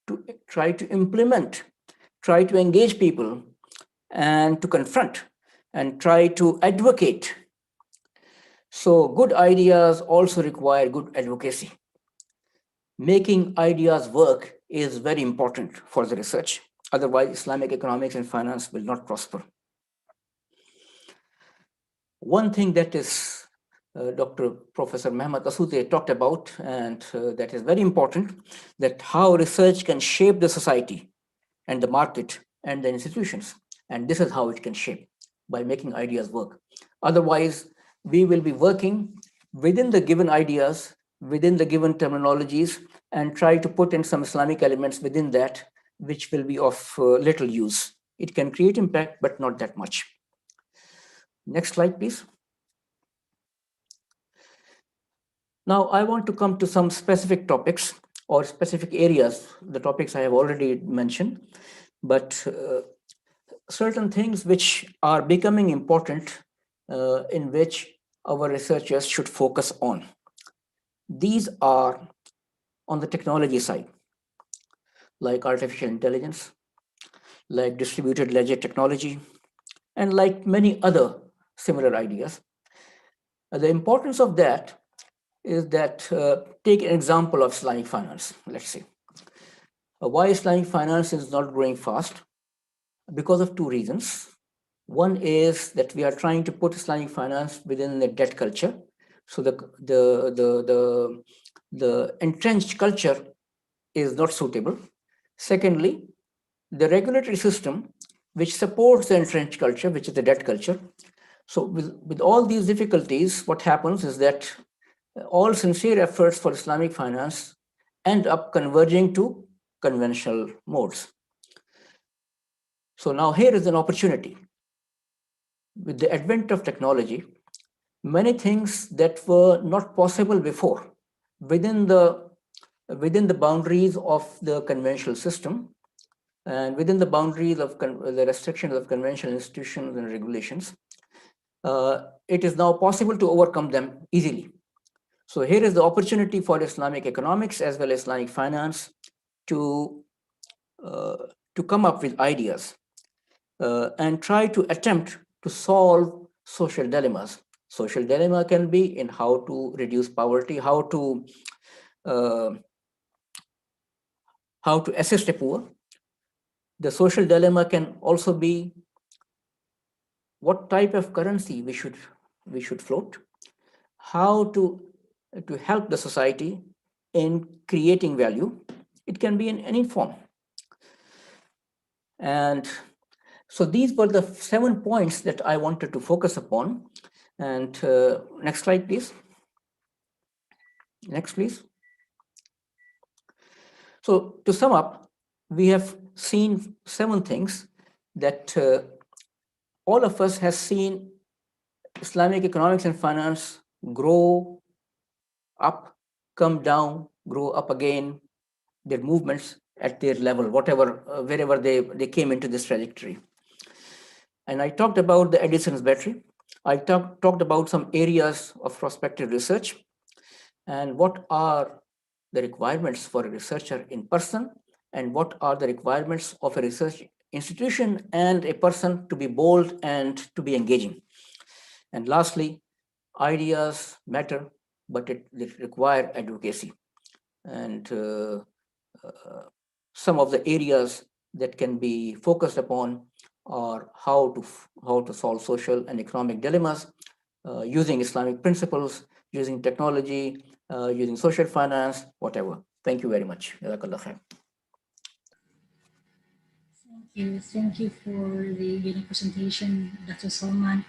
to try to implement, try to engage people and to confront and try to advocate. So good ideas also require good advocacy. Making ideas work is very important for the research. Otherwise, Islamic economics and finance will not prosper. One thing that is Professor Mehmet Asute talked about, and that is very important, that how research can shape the society and the market and the institutions. And this is how it can shape, by making ideas work. Otherwise, we will be working within the given ideas, within the given terminologies, and try to put in some Islamic elements within that, which will be of little use. It can create impact, but not that much. Next slide, please. Now, I want to come to some specific topics or specific areas, the topics I have already mentioned, but certain things which are becoming important in which our researchers should focus on. These are on the technology side. like artificial intelligence, like distributed ledger technology, and like many other similar ideas. The importance of that is that, take an example of Islamic finance, let's say. Why Islamic finance is not growing fast? Because of two reasons. One is that we are trying to put Islamic finance within the debt culture. So the entrenched culture is not suitable. Secondly, the regulatory system, which supports the entrenched culture, which is the debt culture. So with all these difficulties, what happens is that all sincere efforts for Islamic finance end up converging to conventional modes. So now here is an opportunity. With the advent of technology, many things that were not possible before within the boundaries of the conventional system and within the boundaries of the restrictions of conventional institutions and regulations, it is now possible to overcome them easily. So here is the opportunity for Islamic economics as well as Islamic finance to come up with ideas and try to attempt to solve social dilemmas. Social dilemma can be in how to reduce poverty, how to assist the poor. The social dilemma can also be what type of currency we should float, how to help the society in creating value. It can be in any form. And so these were the 7 points that I wanted to focus upon. And next slide, please. Next, please. So to sum up, we have seen 7 things that all of us has seen Islamic economics and finance grow up, come down, grow up again, their movements at their level, whatever, wherever they came into this trajectory. And I talked about the Edison's battery. I talked about some areas of prospective research and what are the requirements for a researcher in person and what are the requirements of a research institution and a person to be bold and to be engaging. And lastly, ideas matter, but they require advocacy. And some of the areas that can be focused upon are how to solve social and economic dilemmas using Islamic principles, using technology, using social finance, whatever. Thank you very much. Jazakallah khair. Thank you for the unique presentation, Dr. Salman.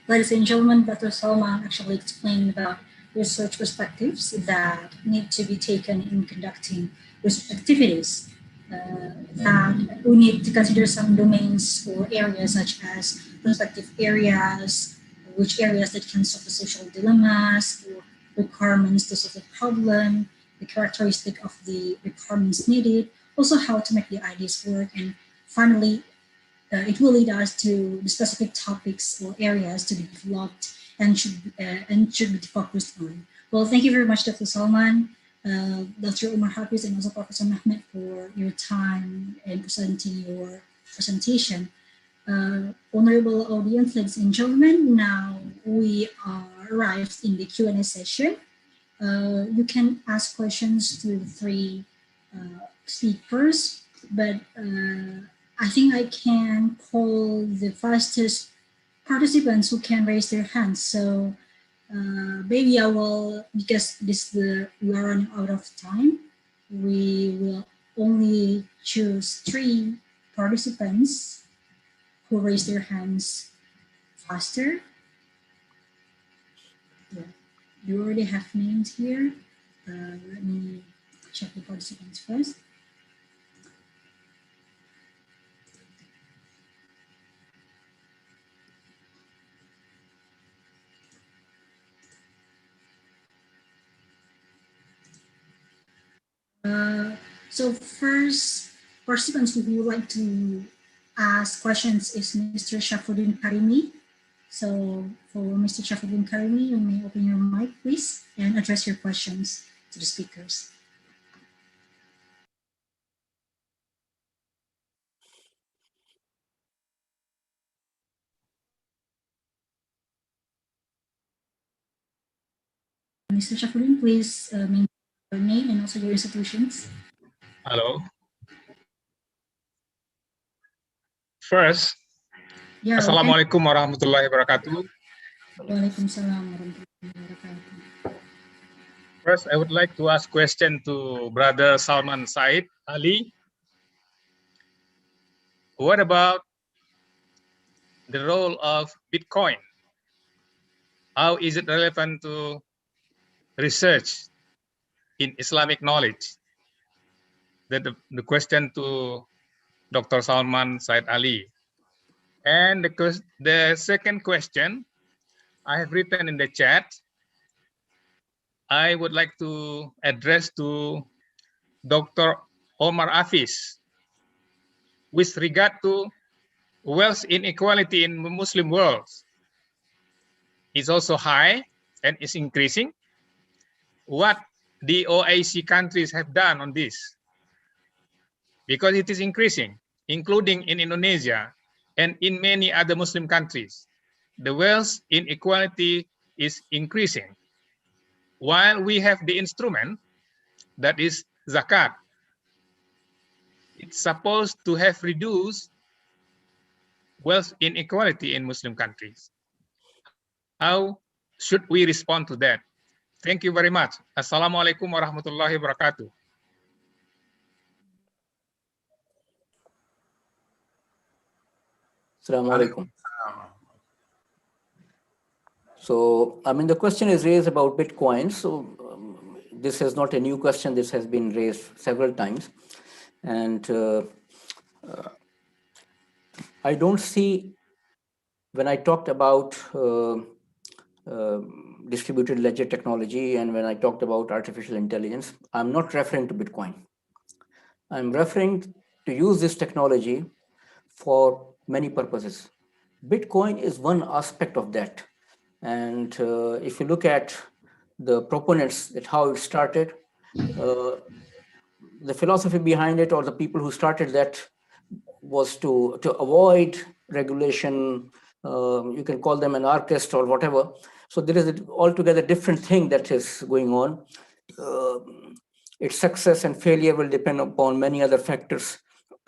Ladies and gentlemen, Dr. Salman actually explained about research perspectives that need to be taken in conducting research activities. That we need to consider some domains or areas such as prospective areas, which areas that can solve the social dilemmas or requirements to solve the problem, the characteristic of the requirements needed, also how to make the ideas work, and finally, it will lead us to the specific topics or areas to be developed and should be focused on. Well, thank you very much, Dr. Salman, Dr. Umar Hafiz, and also Professor Mehmet for your time and presenting your presentation. Honorable audience, ladies and gentlemen, now we are arrived in the Q&A session. You can ask questions to the 3 speakers, but I think I can call the fastest participants who can raise their hands. So maybe I will, because we are running out of time, we will only choose 3 participants who raise their hands faster. Yeah. You already have names here. Let me check the participants first. So first participants who would like to ask questions is Mr. Shafuddin Karimi. So for Mr. Shafuddin Karimi, you may open your mic, please, and address your questions to the speakers. Mr. Shafuddin, please mention your name and also your institutions. Hello. First, Yeah, Assalamualaikum warahmatullahi wabarakatuh. Waalaikumsalam warahmatullahi wabarakatuh. First, I would like to ask question to Brother Salman Said Ali. What about the role of Bitcoin? How is it relevant to research in Islamic knowledge? That the question to Dr. Salman Said Ali. And the second question I have written in the chat, I would like to address to Dr. Omar Afis with regard to wealth inequality in the Muslim world is also high and is increasing. What the OIC countries have done on this? Because it is increasing, including in Indonesia and in many other Muslim countries. The wealth inequality is increasing. While we have the instrument that is zakat, it's supposed to have reduced wealth inequality in Muslim countries. How should we respond to that? Thank you very much. Assalamualaikum warahmatullahi wabarakatuh. Assalamualaikum. So, I mean, the question is raised about Bitcoin. So, this is not a new question. This has been raised several times. And I don't see, when I talked about distributed ledger technology and when I talked about artificial intelligence, I'm not referring to Bitcoin. I'm referring to use this technology for many purposes. Bitcoin is one aspect of that. And if you look at the proponents, at how it started, the philosophy behind it, or the people who started that, was to avoid regulation. You can call them anarchist or whatever. So there is an altogether different thing that is going on. Its success and failure will depend upon many other factors.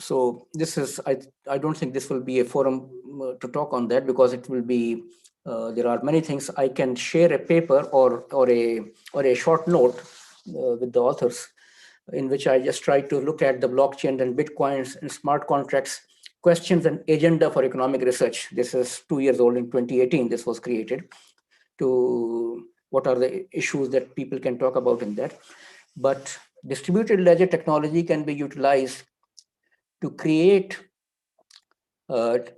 So this is, I don't think this will be a forum to talk on that, because it will be, there are many things. I can share a paper or a short note with the authors, in which I just try to look at the blockchain and Bitcoins and smart contracts, questions and agenda for economic research. This is 2 years old. In 2018, this was created. To what are the issues that people can talk about in that. But distributed ledger technology can be utilized to create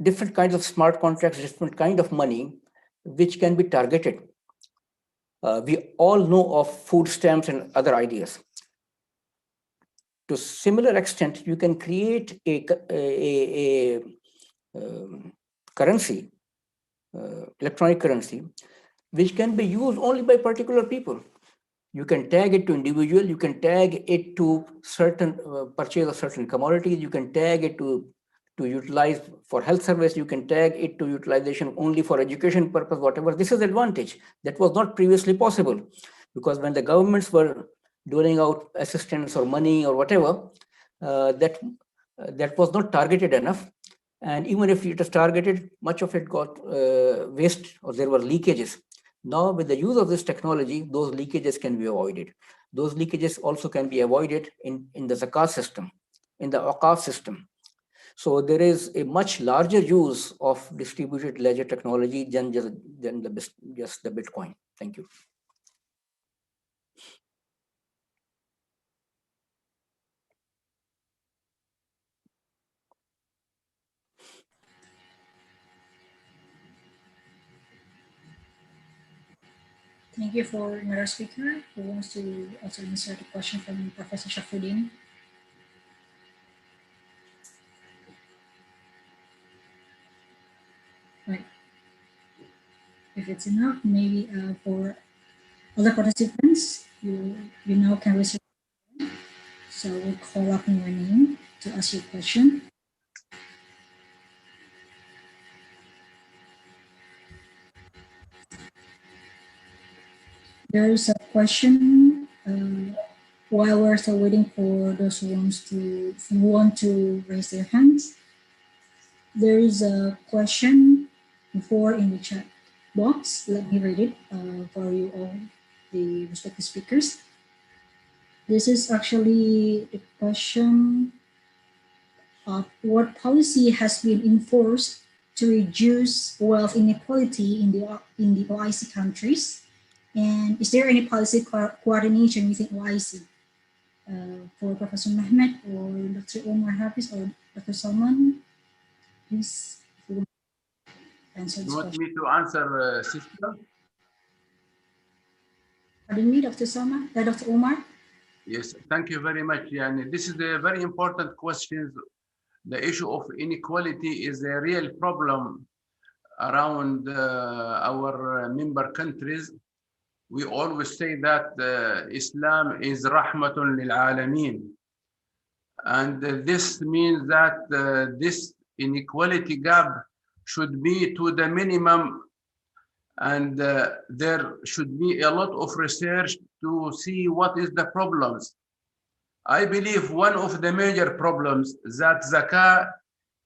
different kinds of smart contracts, different kind of money, which can be targeted. We all know of food stamps and other ideas. To similar extent, you can create a currency, electronic currency, which can be used only by particular people. You can tag it to individual, you can tag it to certain purchase of certain commodities, you can tag it to utilize for health service, you can tag it to utilization only for education purpose, whatever. This is advantage that was not previously possible, because when the governments were doling out assistance or money or whatever, that was not targeted enough. And even if it is targeted, much of it got waste, or there were leakages. Now, with the use of this technology, those leakages can be avoided. Those leakages also can be avoided in the zakat system, in the awqaf system. So there is a much larger use of distributed ledger technology than just the Bitcoin. Thank you. Thank you for another speaker who wants to also answer the question from Professor Shafuddin. Right. If it's enough, maybe for other participants, you now can raise your hand. So we'll call up in your name to ask your question. There is a question while we're still waiting for those who want to raise their hands. There is a question before in the chat box. Let me read it for you all, the respective speakers. This is actually a question of what policy has been enforced to reduce wealth inequality in the OIC countries, and is there any policy coordination within OIC? For Professor Mehmet or Dr. Omar Hafiz or Dr. Salman, please answer this You want question. me to answer, sister? Pardon me, Dr. Salman, Dr. Omar? Yes, thank you very much. Yani, this is a very important question. The issue of inequality is a real problem around our member countries. We always say that Islam is rahmatun lil alameen. And this means that this inequality gap should be to the minimum, and there should be a lot of research to see what is the problems. I believe one of the major problems that zakah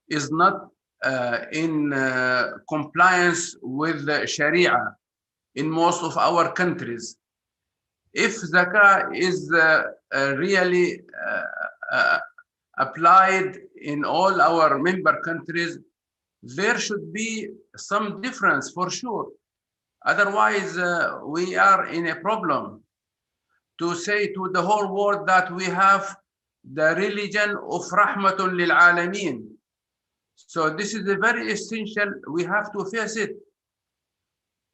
is not in compliance with the Sharia in most of our countries. If zakah is really applied in all our member countries, there should be some difference for sure. Otherwise, we are in a problem to say to the whole world that we have the religion of rahmatun lil alameen. So this is a very essential, we have to face it.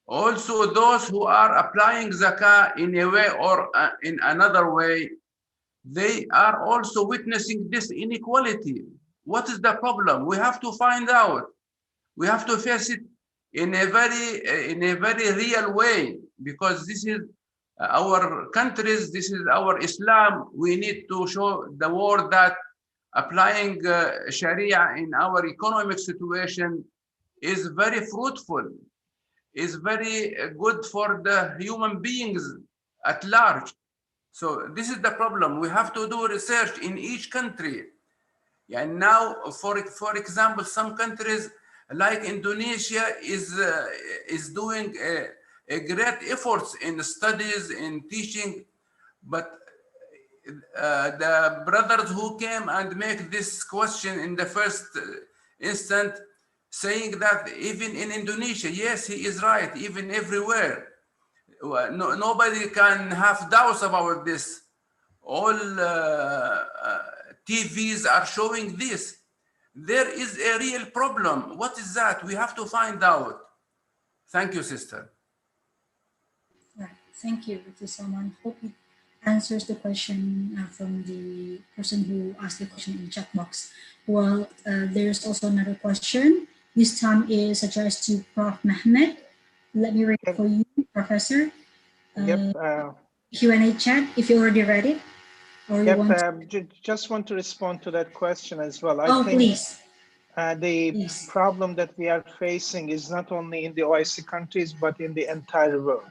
Also, those who are applying zakah in a way or in another way, they are also witnessing this inequality. What is the problem? We have to find out. We have to face it in a very real way, because this is our countries, this is our Islam. We need to show the world that applying Sharia in our economic situation is very fruitful, is very good for the human beings at large. So this is the problem. We have to do research in each country. And now, for example, some countries like Indonesia is doing a great efforts in studies, in teaching, but the brothers who came and make this question in the first instant, saying that even in Indonesia, yes, he is right, even everywhere. Nobody can have doubts about this. All TVs are showing this. There is a real problem. What is that? We have to find out. Thank you, sister. Right. Thank you, Dr. Salman. Hope it answers the question from the person who asked the question in the chat box. Well, there's also another question. This time is addressed to Prof. Mehmet. Let me read it for you, Professor. Q&A chat, if you already read it. Or you want just want to respond to that question as well. I think please. The problem that we are facing is not only in the OIC countries, but in the entire world.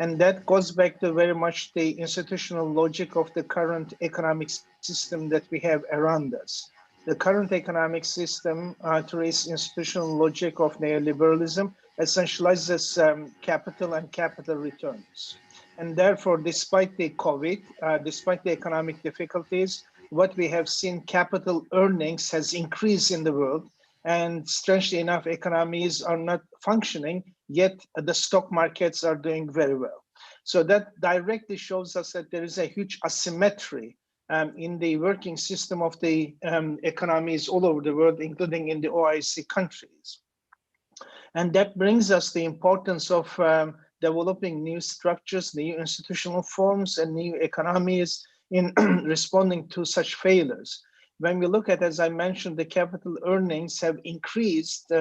And that goes back to very much the institutional logic of the current economic system that we have around us. The current economic system, through its institutional logic of neoliberalism, essentializes capital and capital returns. And therefore, despite the COVID, despite the economic difficulties, what we have seen, capital earnings has increased in the world. And strangely enough, economies are not functioning, yet the stock markets are doing very well. So that directly shows us that there is a huge asymmetry in the working system of the economies all over the world, including in the OIC countries. And that brings us the importance of developing new structures, new institutional forms, and new economies in responding to such failures. When we look at, as I mentioned, the capital earnings have increased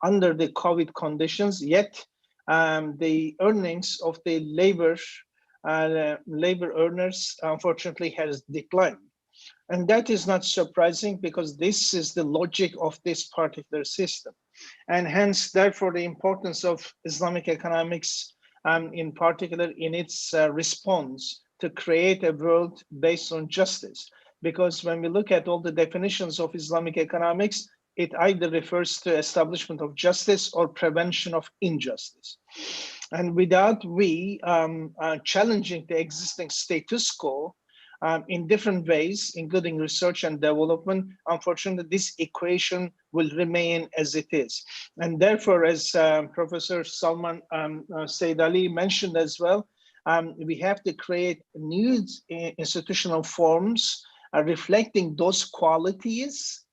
under the COVID conditions, yet the earnings of the labor earners, unfortunately, has declined. And that is not surprising, because this is the logic of this particular system. And hence, therefore, the importance of Islamic economics in particular in its response to create a world based on justice. Because when we look at all the definitions of Islamic economics, it either refers to establishment of justice or prevention of injustice. And without we challenging the existing status quo in different ways, including research and development, unfortunately, this equation will remain as it is. And therefore, as Professor Salman Said Ali mentioned as well, we have to create new institutional forms reflecting those qualities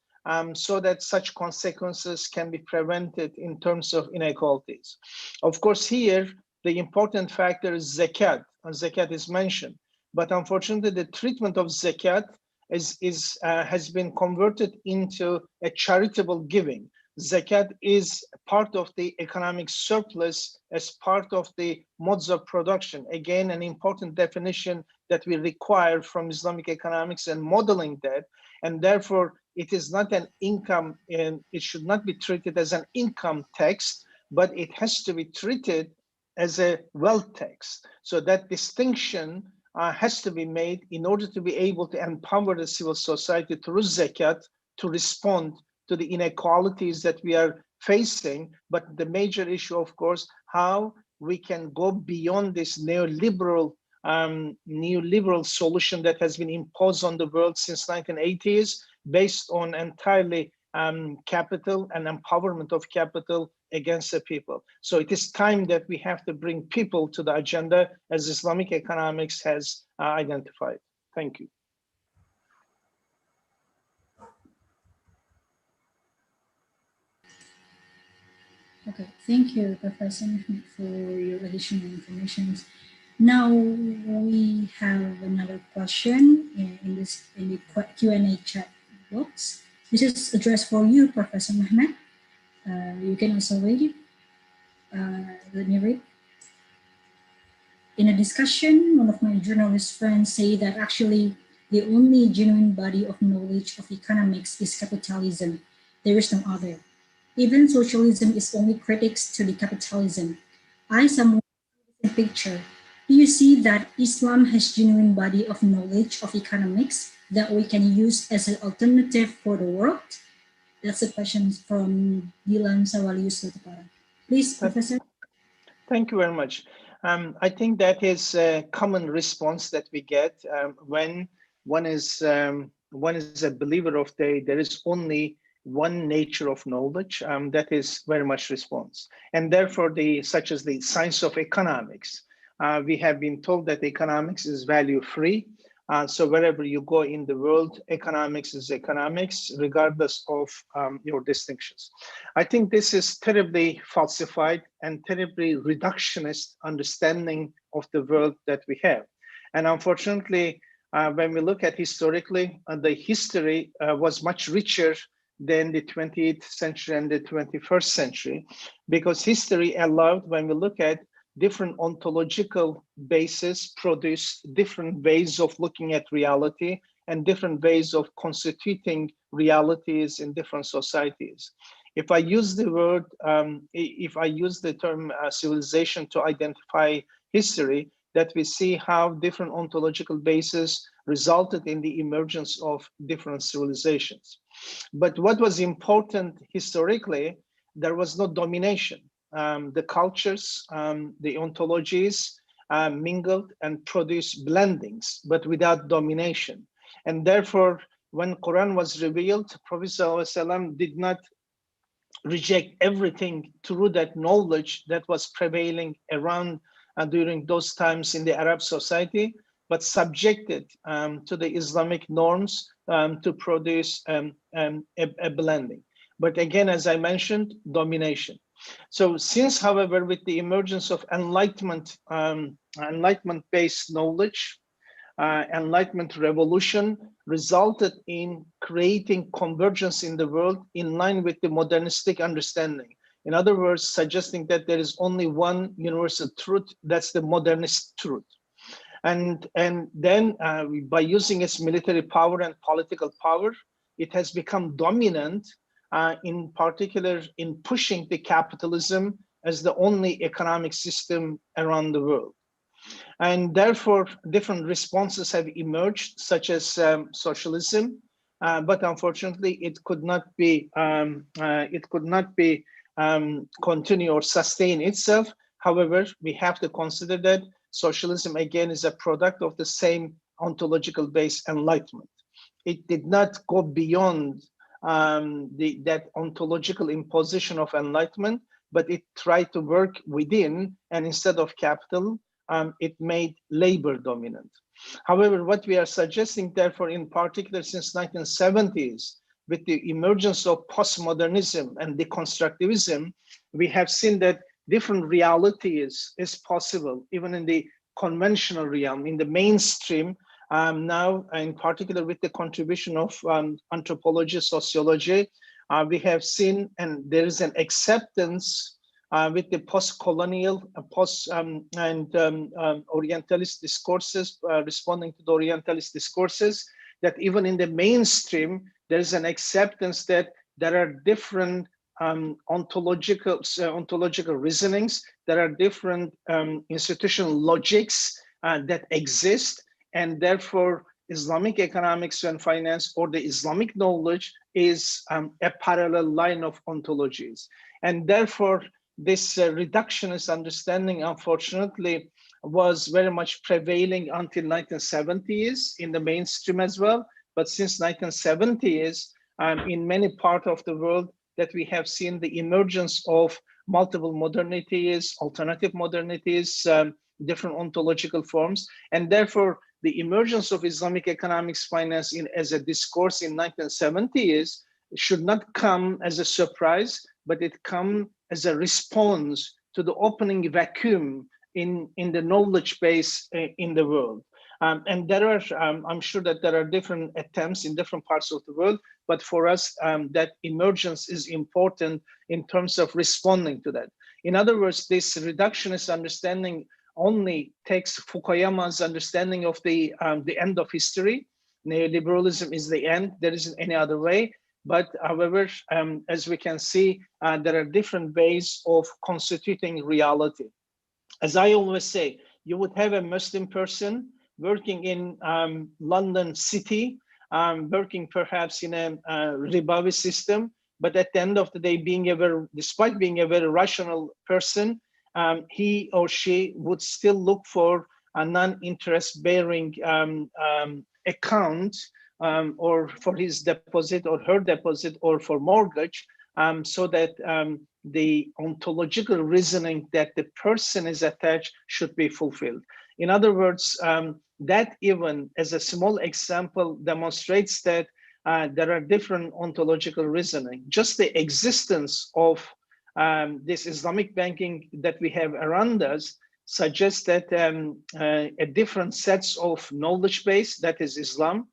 so that such consequences can be prevented in terms of inequalities. Of course, here, the important factor is zakat, and zakat is mentioned. But unfortunately, the treatment of zakat has been converted into a charitable giving. Zakat is part of the economic surplus as part of the modes of production. Again, an important definition that we require from Islamic economics and modeling that. And therefore, it is not an income, and it should not be treated as an income tax, but it has to be treated as a wealth tax. So that distinction has to be made in order to be able to empower the civil society through zakat to respond to the inequalities that we are facing. But the major issue, of course, how we can go beyond this neoliberal solution that has been imposed on the world since 1980s, based on entirely capital and empowerment of capital against the people. So it is time that we have to bring people to the agenda as Islamic economics has identified. Thank you. Okay, thank you, Professor Mehmet, for your additional information. Now we have another question in the Q&A chat box. This is addressed for you, Professor Mehmet. You can also read it. Let me read. In a discussion, one of my journalist friends say that actually the only genuine body of knowledge of economics is capitalism. There is no other. Even socialism is only critics to the capitalism. I somewhat see the picture. Do you see that Islam has genuine body of knowledge of economics that we can use as an alternative for the world? That's a question from Dilan Sawalius Latapara. Please, Professor. Thank you very much. I think that is a common response that we get when one is a believer of there is only one nature of knowledge. That is very much response, and therefore such as the science of economics, we have been told that economics is value free. So wherever you go in the world, economics is economics, regardless of your distinctions. I think this is terribly falsified and terribly reductionist understanding of the world that we have. And unfortunately, when we look at historically, the history was much richer than the 20th century and the 21st century, because history allowed, when we look at different ontological bases, produce different ways of looking at reality and different ways of constituting realities in different societies. If I use the word, if I use the term civilization to identify history, that we see how different ontological bases resulted in the emergence of different civilizations. But what was important historically, there was no domination. The cultures, the ontologies mingled and produced blendings, but without domination. And therefore, when Quran was revealed, Prophet ﷺ did not reject everything through that knowledge that was prevailing around during those times in the Arab society, but subjected to the Islamic norms to produce a blending. But again, as I mentioned, domination. So since, however, with the emergence of enlightenment, enlightenment-based knowledge, enlightenment revolution resulted in creating convergence in the world in line with the modernistic understanding. In other words, suggesting that there is only one universal truth, that's the modernist truth. And then by using its military power and political power, it has become dominant in particular in pushing the capitalism as the only economic system around the world. And therefore, different responses have emerged, such as socialism, but unfortunately, it could not be continue or sustain itself. However, we have to consider that socialism again is a product of the same ontological-based enlightenment. It did not go beyond that ontological imposition of enlightenment, but it tried to work within, and instead of capital, it made labor dominant. However, what we are suggesting, therefore, in particular since 1970s, with the emergence of postmodernism and deconstructivism, we have seen that different reality is possible, even in the conventional realm, in the mainstream. Now, in particular with the contribution of anthropology, sociology, we have seen, and there is an acceptance with the post-colonial, Orientalist discourses, responding to the Orientalist discourses, that even in the mainstream, there is an acceptance that there are different ontological reasonings, there are different institutional logics that exist, and therefore Islamic economics and finance, or the Islamic knowledge, is a parallel line of ontologies. And therefore, this reductionist understanding, unfortunately, was very much prevailing until 1970s in the mainstream as well. But since 1970s, in many parts of the world, that we have seen the emergence of multiple modernities, alternative modernities, different ontological forms, and therefore the emergence of Islamic economics finance as a discourse in 1970s should not come as a surprise, but it come as a response to the opening vacuum in the knowledge base in the world. And there are, I'm sure that there are different attempts in different parts of the world, but for us, that emergence is important in terms of responding to that. In other words, this reductionist understanding only takes Fukuyama's understanding of the end of history. Neoliberalism is the end, there isn't any other way. But however, as we can see, there are different ways of constituting reality. As I always say, you would have a Muslim person working in London City, working perhaps in a ribawi system, but at the end of the day, despite being a very rational person, he or she would still look for a non-interest bearing account, or for his deposit or her deposit or for mortgage, so that the ontological reasoning that the person is attached should be fulfilled. In other words, that even as a small example demonstrates that there are different ontological reasoning. Just the existence of this Islamic banking that we have around us suggests that a different sets of knowledge base, that is Islam,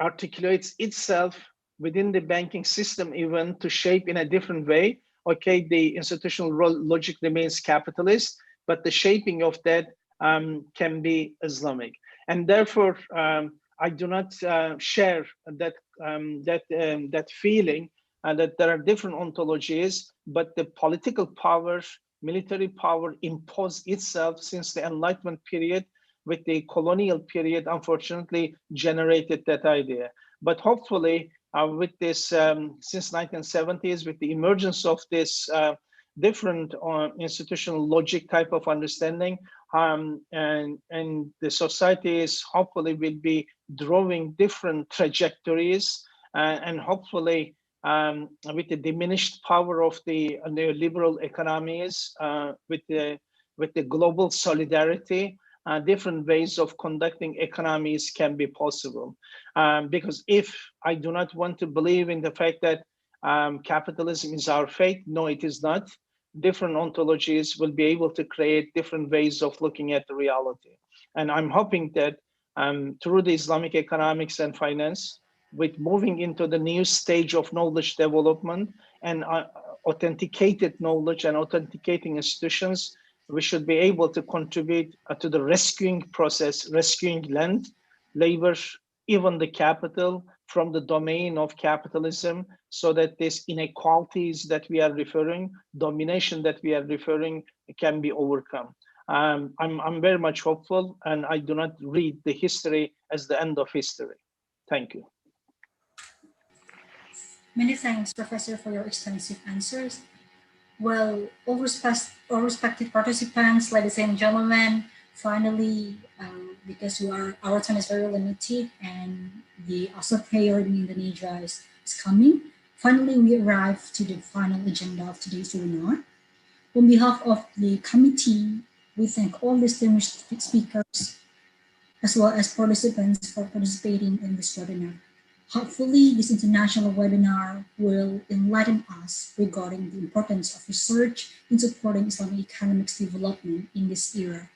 articulates itself within the banking system even to shape in a different way. Okay, the institutional logic remains capitalist, but the shaping of that can be Islamic. And therefore, I do not share that feeling that there are different ontologies, but the political power, military power imposed itself since the Enlightenment period, with the colonial period, unfortunately generated that idea. But hopefully, with this, since 1970s, with the emergence of this different institutional logic type of understanding, and the societies hopefully will be drawing different trajectories, and hopefully with the diminished power of the neoliberal economies, with the global solidarity, different ways of conducting economies can be possible. Because if I do not want to believe in the fact that capitalism is our fate, no, it is not. Different ontologies will be able to create different ways of looking at the reality. And I'm hoping that through the Islamic economics and finance, with moving into the new stage of knowledge development and authenticated knowledge and authenticating institutions, we should be able to contribute to the rescuing process, rescuing land, labor, even the capital, from the domain of capitalism, so that these inequalities that we are referring, domination that we are referring, can be overcome. I'm very much hopeful, and I do not read the history as the end of history. Thank you. Many thanks, Professor, for your extensive answers. Well, all respected participants, ladies and gentlemen, finally, because our time is very limited and the also prayer in Indonesia is coming, finally we arrive to the final agenda of today's webinar. On behalf of the committee, we thank all distinguished speakers as well as participants for participating in this webinar. Hopefully, this international webinar will enlighten us regarding the importance of research in supporting Islamic economics development in this era.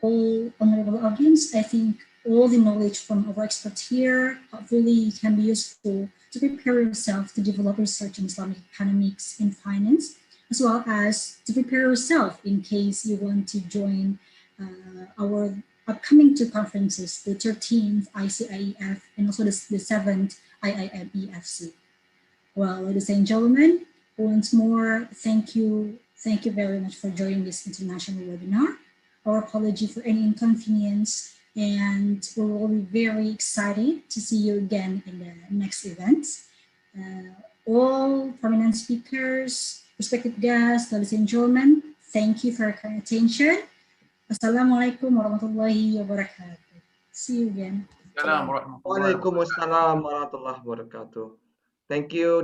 All honorable audience, I think all the knowledge from our experts here hopefully can be useful to prepare yourself to develop research in Islamic economics and finance, as well as to prepare yourself in case you want to join our upcoming two conferences, the 13th ICIEF and also the 7th IIMEFC. Well, ladies and gentlemen, once more, thank you very much for joining this international webinar. Our apology for any inconvenience, and we're all very excited to see you again in the next event. All prominent speakers, respected guests, ladies and gentlemen, thank you for your kind attention. Assalamualaikum warahmatullahi wabarakatuh. See you again. Waalaikumsalam warahmatullahi wabarakatuh. Thank you.